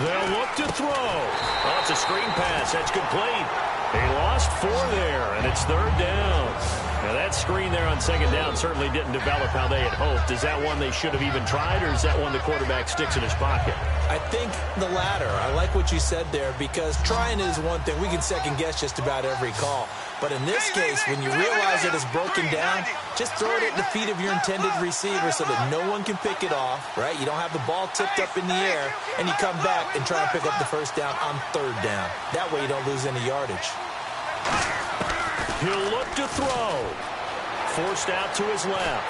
They'll look to throw. Oh, it's a screen pass. That's complete. He lost 4 there, and it's 3rd down. Now, that screen there on 2nd down certainly didn't develop how they had hoped. Is that one they should have even tried, or is that one the quarterback sticks in his pocket? I think the latter. I like what you said there, because trying is one thing. We can second-guess just about every call. But in this case, when you realize that it's broken down, just throw it at the feet of your intended receiver so that no one can pick it off, right? You don't have the ball tipped up in the air, and you come back and try and pick up the 1st down on 3rd down. That way you don't lose any yardage. He'll look to throw. Forced out to his left.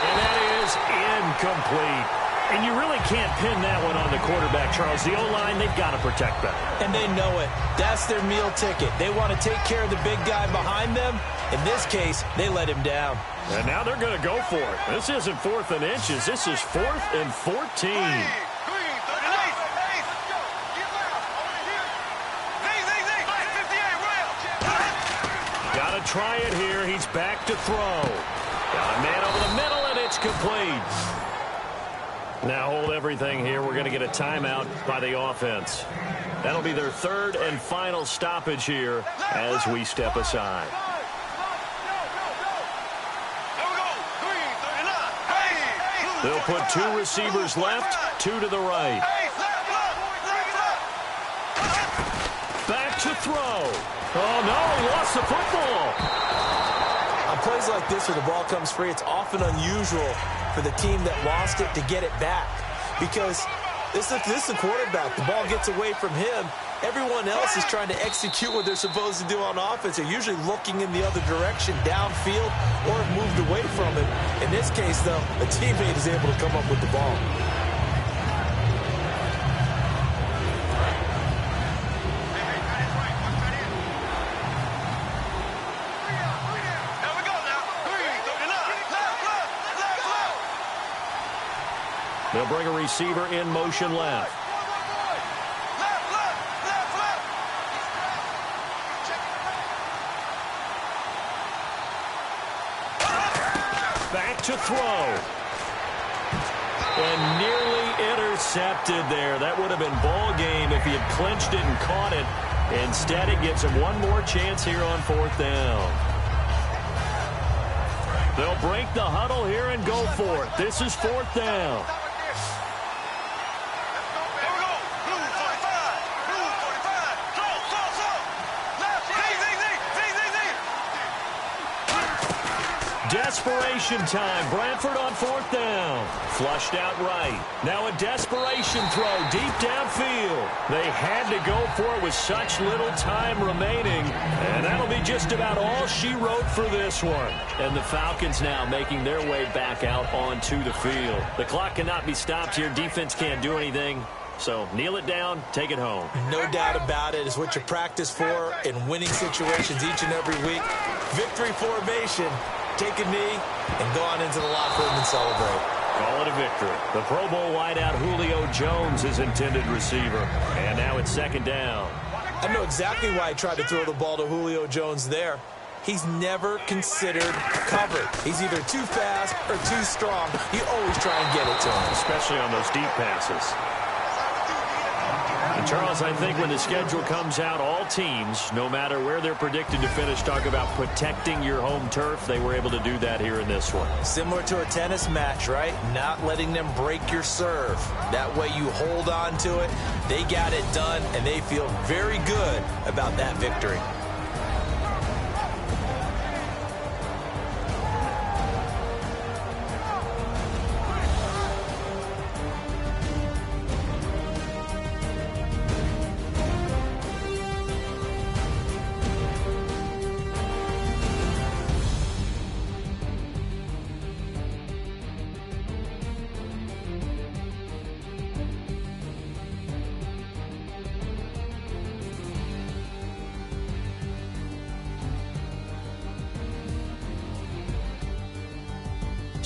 And that is incomplete. And you really can't pin that one on the quarterback, Charles. The O-line, they've got to protect that. And they know it. That's their meal ticket. They want to take care of the big guy behind them. In this case, they let him down. And now they're going to go for it. This isn't 4th and inches. This is 4th and 14. Got to try it here. He's back to throw. Got a man over the middle, and it's complete. Now hold everything here. We're going to get a timeout by the offense. That'll be their 3rd and final stoppage here as we step aside. They'll put 2 receivers left, 2 to the right. Back to throw. Oh, no, he lost the football. On plays like this where the ball comes free, it's often unusual for the team that lost it to get it back, because this is the quarterback. The ball gets away from him. Everyone else is trying to execute what they're supposed to do on offense. They're usually looking in the other direction, downfield, or have moved away from it. In this case, though, a teammate is able to come up with the ball. They'll bring a receiver in motion left. Back to throw. And nearly intercepted there. That would have been ball game if he had clinched it and caught it. Instead, it gives him one more chance here on 4th down. They'll break the huddle here and go for it. This is 4th down. Desperation time. Bradford on 4th down. Flushed out right. Now a desperation throw deep downfield. They had to go for it with such little time remaining. And that'll be just about all she wrote for this one. And the Falcons now making their way back out onto the field. The clock cannot be stopped here. Defense can't do anything. So kneel it down, take it home. No doubt about it. It's what you practice for in winning situations each and every week. Victory formation. Take a knee and go on into the locker room and celebrate. Call it a victory. The Pro Bowl wideout Julio Jones is intended receiver. And now it's 2nd down. I know exactly why I tried to throw the ball to Julio Jones there. He's never considered covered. He's either too fast or too strong. You always try and get it to him. Especially on those deep passes. And Charles, I think when the schedule comes out, all teams, no matter where they're predicted to finish, talk about protecting your home turf. They were able to do that here in this one. Similar to a tennis match, right? Not letting them break your serve. That way you hold on to it. They got it done, and they feel very good about that victory.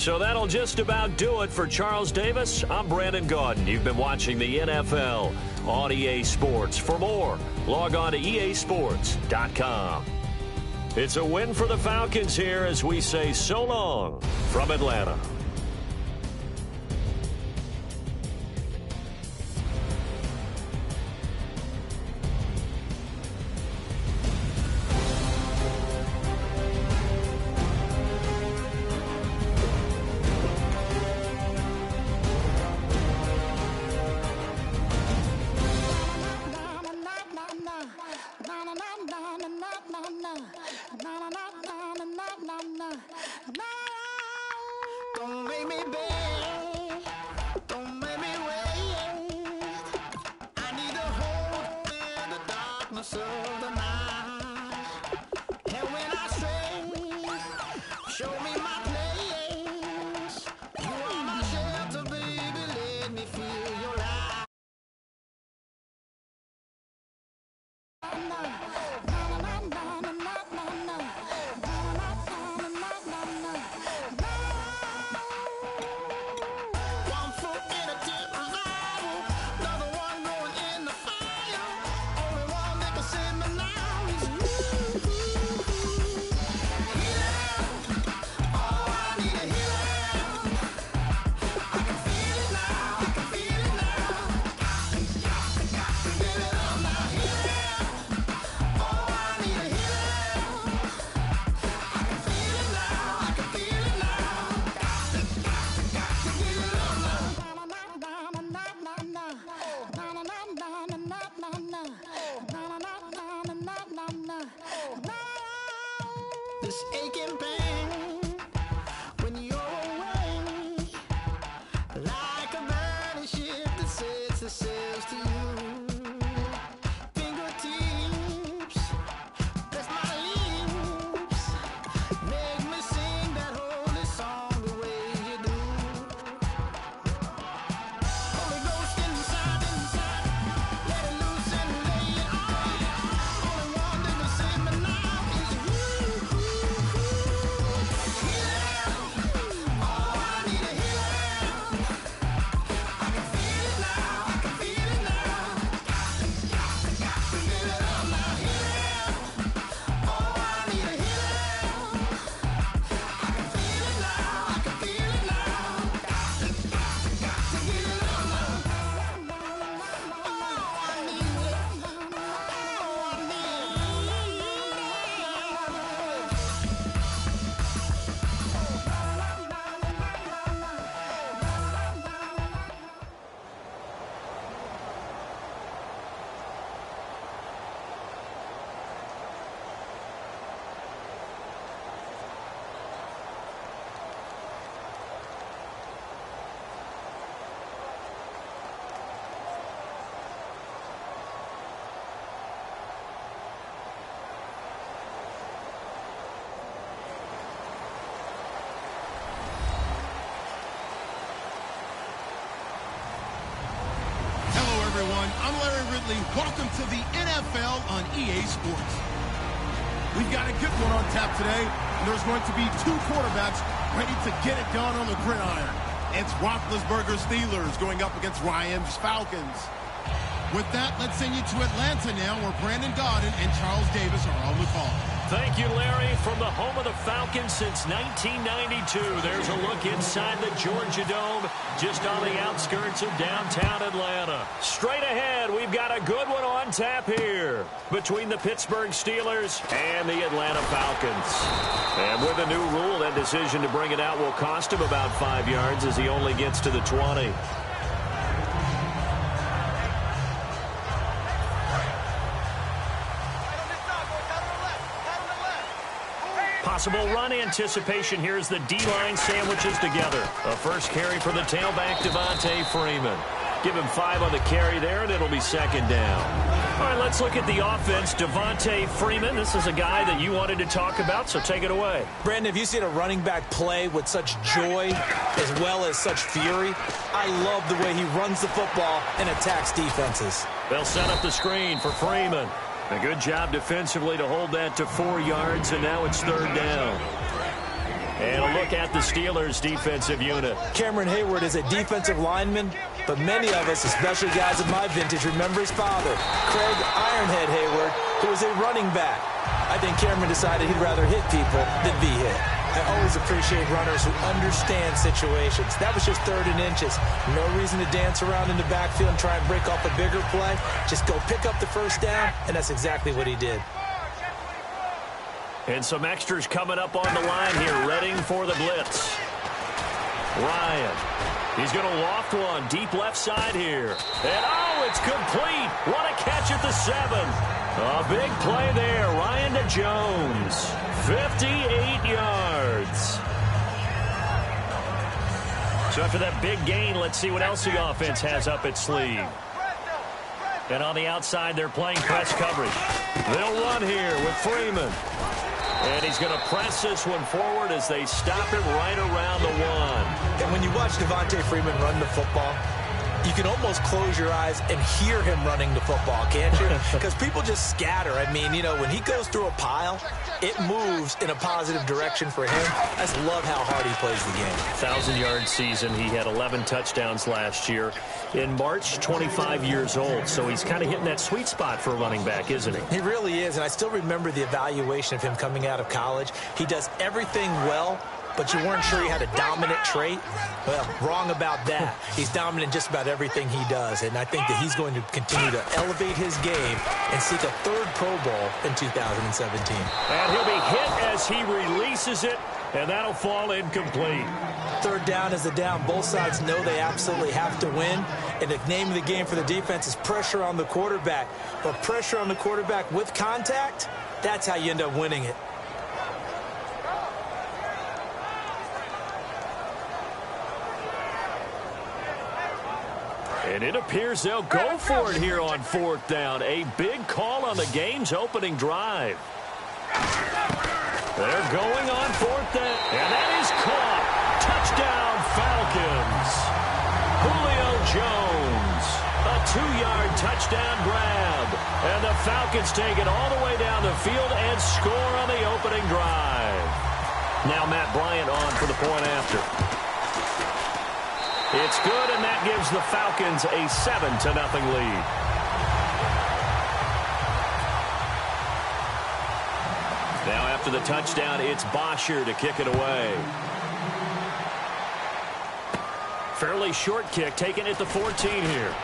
So that'll just about do it for Charles Davis. I'm Brandon Gaudin. You've been watching the NFL on EA Sports. For more, log on to easports.com. It's a win for the Falcons here as we say so long from Atlanta. Don't make me beg, don't make me wait. I need a hold in the darkness of the night. And when I stray, show me my place. You are my shelter, baby, let me feel your light. One foot in a deep revival, another one going in the fire. Only one that can save me now is you. Healing, oh, I need a healing. I can feel it now, I can feel it now. Got to get it up now. Healing, oh, I need a healing. I can feel it now, I can feel it now. Got to get it up now. This aching pain when you're away, like a burning ship that sets sails to you. Fingertips, press my lips, make me sing that holy song the way you do. Holy Ghost inside, let it loose and lay it on. Only one that can save me now is you. Healing, oh, I need a healing. I can feel it now, I can feel it now. Got to get it up now. Healing, oh, I need a healing. I can feel it now, I can feel it now. Got to get it up now. Oh, I need it. Oh, I need Hello, everyone. I'm Larry Ridley. Welcome to the NFL on EA Sports. We've got a good one on tap today, and there's going to be two quarterbacks ready to get it done on the gridiron. It's Roethlisberger's Steelers going up against Ryan's Falcons. With that, let's send you to Atlanta now, where Brandon Gaudin and Charles Davis are on the call. Thank you, Larry. From the home of the Falcons since 1992, there's a look inside the Georgia Dome, just on the outskirts of downtown Atlanta. Straight ahead, we've got a good one on tap here between the Pittsburgh Steelers and the Atlanta Falcons. And with a new rule, that decision to bring it out will cost him about 5 yards as he only gets to the 20. Possible run anticipation. Here's the D-line sandwiches together. A first carry for the tailback, Devontae Freeman. Give him 5 on the carry there, and it'll be second down. All right, let's look at the offense. Devontae Freeman, this is a guy that you wanted to talk about, so take it away. Brandon, have you seen a running back play with such joy as well as such fury? I love the way he runs the football and attacks defenses. They'll set up the screen for Freeman. A good job defensively to hold that to 4 yards, and now it's third down. And a look at the Steelers' defensive unit. Cameron Hayward is a defensive lineman, but many of us, especially guys of my vintage, remember his father, Craig Ironhead Hayward, who was a running back. I think Cameron decided he'd rather hit people than be hit. I always appreciate runners who understand situations. That was just 3rd and inches. No reason to dance around in the backfield and try and break off a bigger play. Just go pick up the first down, and that's exactly what he did. And some extras coming up on the line here, readying for the blitz. Ryan. He's going to loft one deep left side here. And, oh, it's complete. What a catch at the 7. A big play there. Ryan to Jones. 58 yards. So after that big gain, let's see what else the offense has up its sleeve. And on the outside, they're playing press coverage. They'll run here with Freeman. And he's going to press this one forward as they stop him right around the 1. And when you watch Devontae Freeman run the football, you can almost close your eyes and hear him running the football, can't you? Because people just scatter. I mean, you know, when he goes through a pile, it moves in a positive direction for him. I just love how hard he plays the game. 1,000-yard season. He had 11 touchdowns last year. In March, 25 years old. So he's kind of hitting that sweet spot for a running back, isn't he? He really is, and I still remember the evaluation of him coming out of college. He does everything well, but you weren't sure he had a dominant trait. Well, wrong about that. He's dominant in just about everything he does, and I think that he's going to continue to elevate his game and seek a 3rd Pro Bowl in 2017. And he'll be hit as he releases it, and that'll fall incomplete. 3rd down is the down. Both sides know they absolutely have to win, and the name of the game for the defense is pressure on the quarterback. But pressure on the quarterback with contact, that's how you end up winning it. And it appears they'll go for it here on 4th down. A big call on the game's opening drive. They're going on 4th down. And that is caught. Touchdown, Falcons. Julio Jones. A 2-yard touchdown grab. And the Falcons take it all the way down the field and score on the opening drive. Now Matt Bryant on for the point after. It's good, and that gives the Falcons a 7-0 lead. Now after the touchdown, it's Bosher to kick it away. Fairly short kick, taken at the 14 here.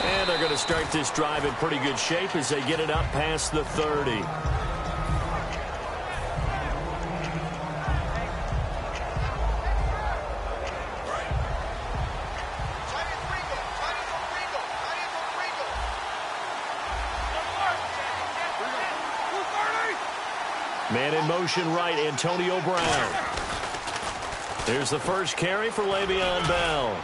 And they're going to start this drive in pretty good shape as they get it up past the 30. Man in motion right, Antonio Brown. Here's the first carry for Le'Veon Bell.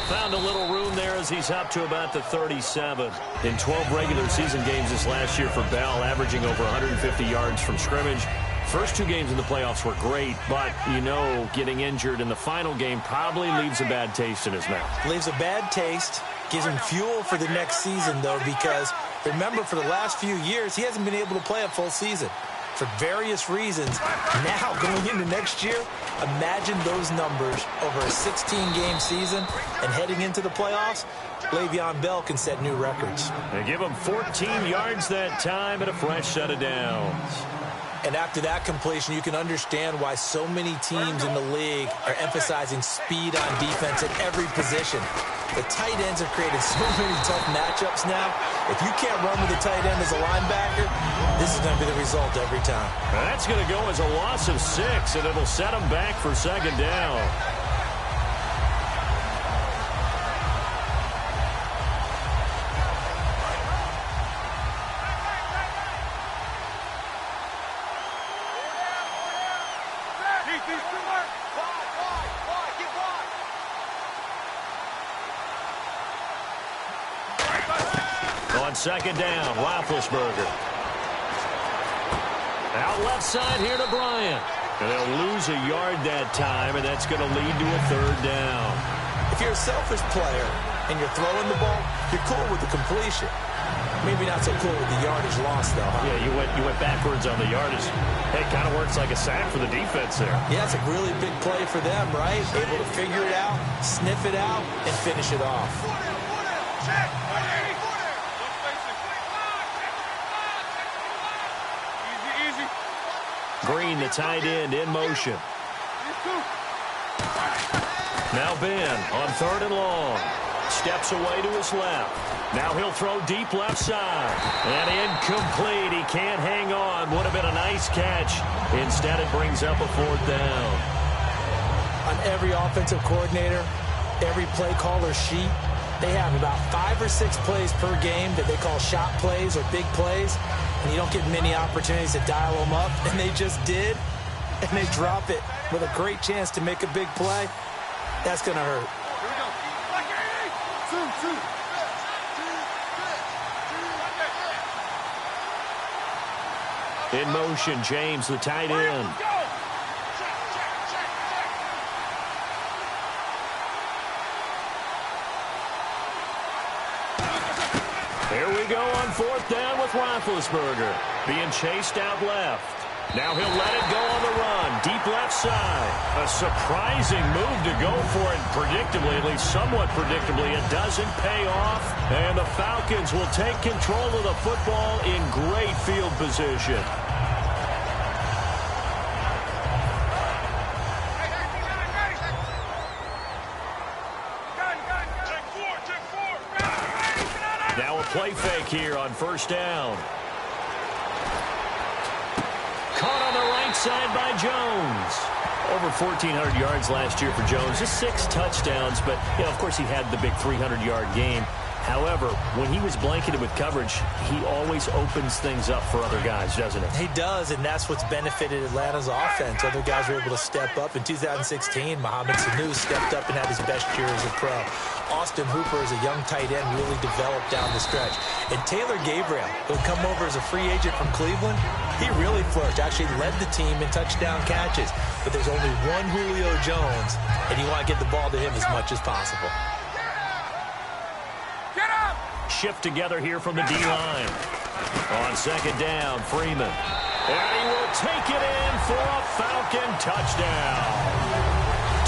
Found a little room there as he's up to about the 37. In 12 regular season games this last year for Bell, averaging over 150 yards from scrimmage. First 2 games in the playoffs were great, but, you know, getting injured in the final game probably leaves a bad taste in his mouth. Leaves a bad taste, gives him fuel for the next season, though, because, remember, for the last few years, he hasn't been able to play a full season. For various reasons. Now, going into next year, imagine those numbers over a 16-game season and heading into the playoffs. Le'Veon Bell can set new records. They give him 14 yards that time and a fresh set of downs. And after that completion, you can understand why so many teams in the league are emphasizing speed on defense at every position. The tight ends have created so many tough matchups now. If you can't run with the tight end as a linebacker, this is going to be the result every time. That's going to go as a loss of 6, and it'll set them back for 2nd down. On 2nd down, Roethlisberger. Out left side here to Bryant. And they'll lose a yard that time, and that's going to lead to a 3rd down. If you're a selfish player and you're throwing the ball, you're cool with the completion. Maybe not so cool with the yardage loss, though, huh? Yeah, you went backwards on the yardage. Hey, kind of works like a sack for the defense there. Yeah, it's a really big play for them, right? Able to figure it out, sniff it out, and finish it off. Check. Easy. Green, the tight end, in motion. Now Ben on 3rd and long. Steps away to his left. Now he'll throw deep left side. And incomplete. He can't hang on. Would have been a nice catch. Instead, it brings up a 4th down. On every offensive coordinator, every play caller sheet, they have about 5 or 6 plays per game that they call shot plays or big plays. And you don't get many opportunities to dial them up. And they just did. And they drop it with a great chance to make a big play. That's going to hurt. In motion, James, the tight end. Here we go on 4th down with Roethlisberger. Being chased out left. Now he'll let it go on the run. Deep left side. A surprising move to go for it. Predictably, at least somewhat predictably, it doesn't pay off. And the Falcons will take control of the football in great field position. Now a play fake here on 1st down. Caught on the right side by Jones. Over 1,400 yards last year for Jones. Just 6 touchdowns, but, of course, he had the big 300-yard game. However, when he was blanketed with coverage, he always opens things up for other guys, doesn't he? He does, and that's what's benefited Atlanta's offense. Other guys were able to step up. In 2016, Mohamed Sanu stepped up and had his best year as a pro. Austin Hooper, as a young tight end, really developed down the stretch. And Taylor Gabriel, who come over as a free agent from Cleveland, he really flourished. Actually led the team in touchdown catches. But there's only one Julio Jones, and you want to get the ball to him as much as possible. Shift together here from the D-line. On 2nd down, Freeman. And he will take it in for a Falcon touchdown.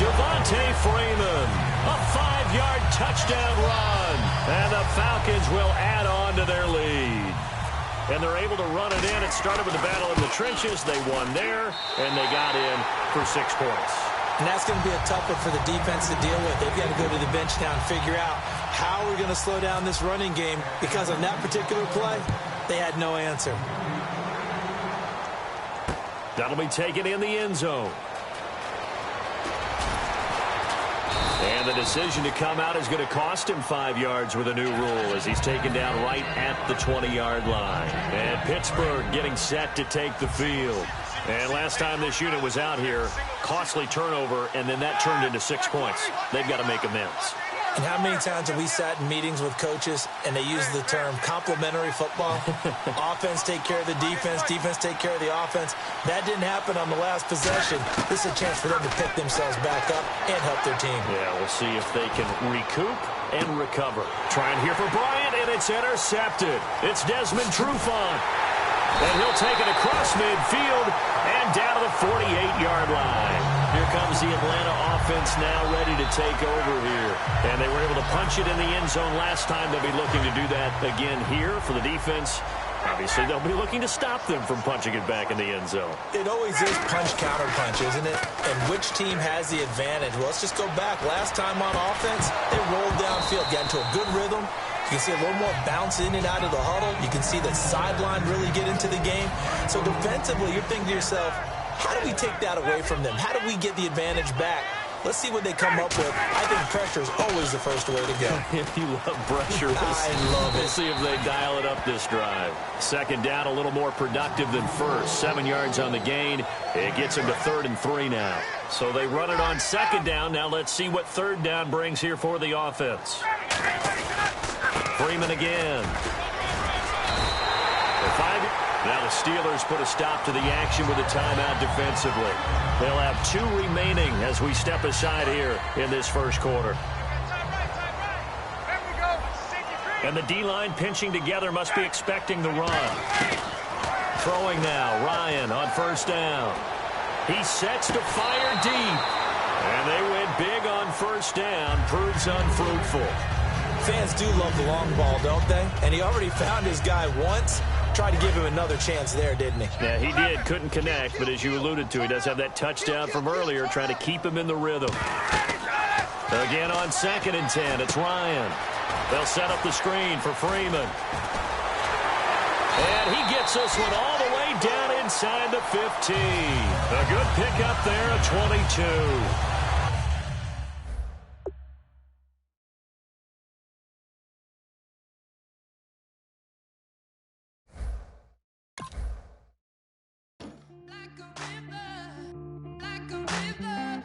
Devontae Freeman, a 5-yard touchdown run. And the Falcons will add on to their lead. And they're able to run it in. It started with the battle in the trenches. They won there, and they got in for 6 points. And that's going to be a tough one for the defense to deal with. They've got to go to the bench now and figure out how we're going to slow down this running game, because on that particular play, they had no answer. That'll be taken in the end zone. And the decision to come out is going to cost him 5 yards with a new rule as he's taken down right at the 20-yard line. And Pittsburgh getting set to take the field. And last time this unit was out here, costly turnover, and then that turned into 6 points. They've got to make amends. And how many times have we sat in meetings with coaches and they use the term complementary football? Offense take care of the defense, defense take care of the offense. That didn't happen on the last possession. This is a chance for them to pick themselves back up and help their team. Yeah, we'll see if they can recoup and recover. Trying here for Bryant, and it's intercepted. It's Desmond Trufant. And he'll take it across midfield and down to the 48-yard line. Here comes the Atlanta offense now ready to take over here. And they were able to punch it in the end zone last time. They'll be looking to do that again here for the defense. Obviously, they'll be looking to stop them from punching it back in the end zone. It always is punch-counter-punch, isn't it? And which team has the advantage? Well, let's just go back. Last time on offense, they rolled downfield, got into a good rhythm. You can see a little more bounce in and out of the huddle. You can see the sideline really get into the game. So defensively, you're thinking to yourself, how do we take that away from them? How do we get the advantage back? Let's see what they come up with. I think pressure is always the first way to go. If you love pressure, I love it. We'll see if they dial it up this drive. 2nd down, a little more productive than first. 7 yards on the gain. It gets them to 3rd and 3 now. So they run it on 2nd down. Now let's see what 3rd down brings here for the offense. Freeman again. Now the Steelers put a stop to the action with a timeout defensively. They'll have 2 remaining as we step aside here in this first quarter. There we go. And the D-line pinching together must be expecting the run. Throwing now, Ryan on first down. He sets to fire deep. And they went big on first down. Proves unfruitful. Fans do love the long ball, don't they? And he already found his guy once. Tried to give him another chance there, didn't he? Yeah, he did. Couldn't connect, but as you alluded to, he does have that touchdown from earlier, trying to keep him in the rhythm. Again on 2nd and 10, it's Ryan. They'll set up the screen for Freeman. And he gets this one all the way down inside the 15. A good pickup there, a 22. Like a river,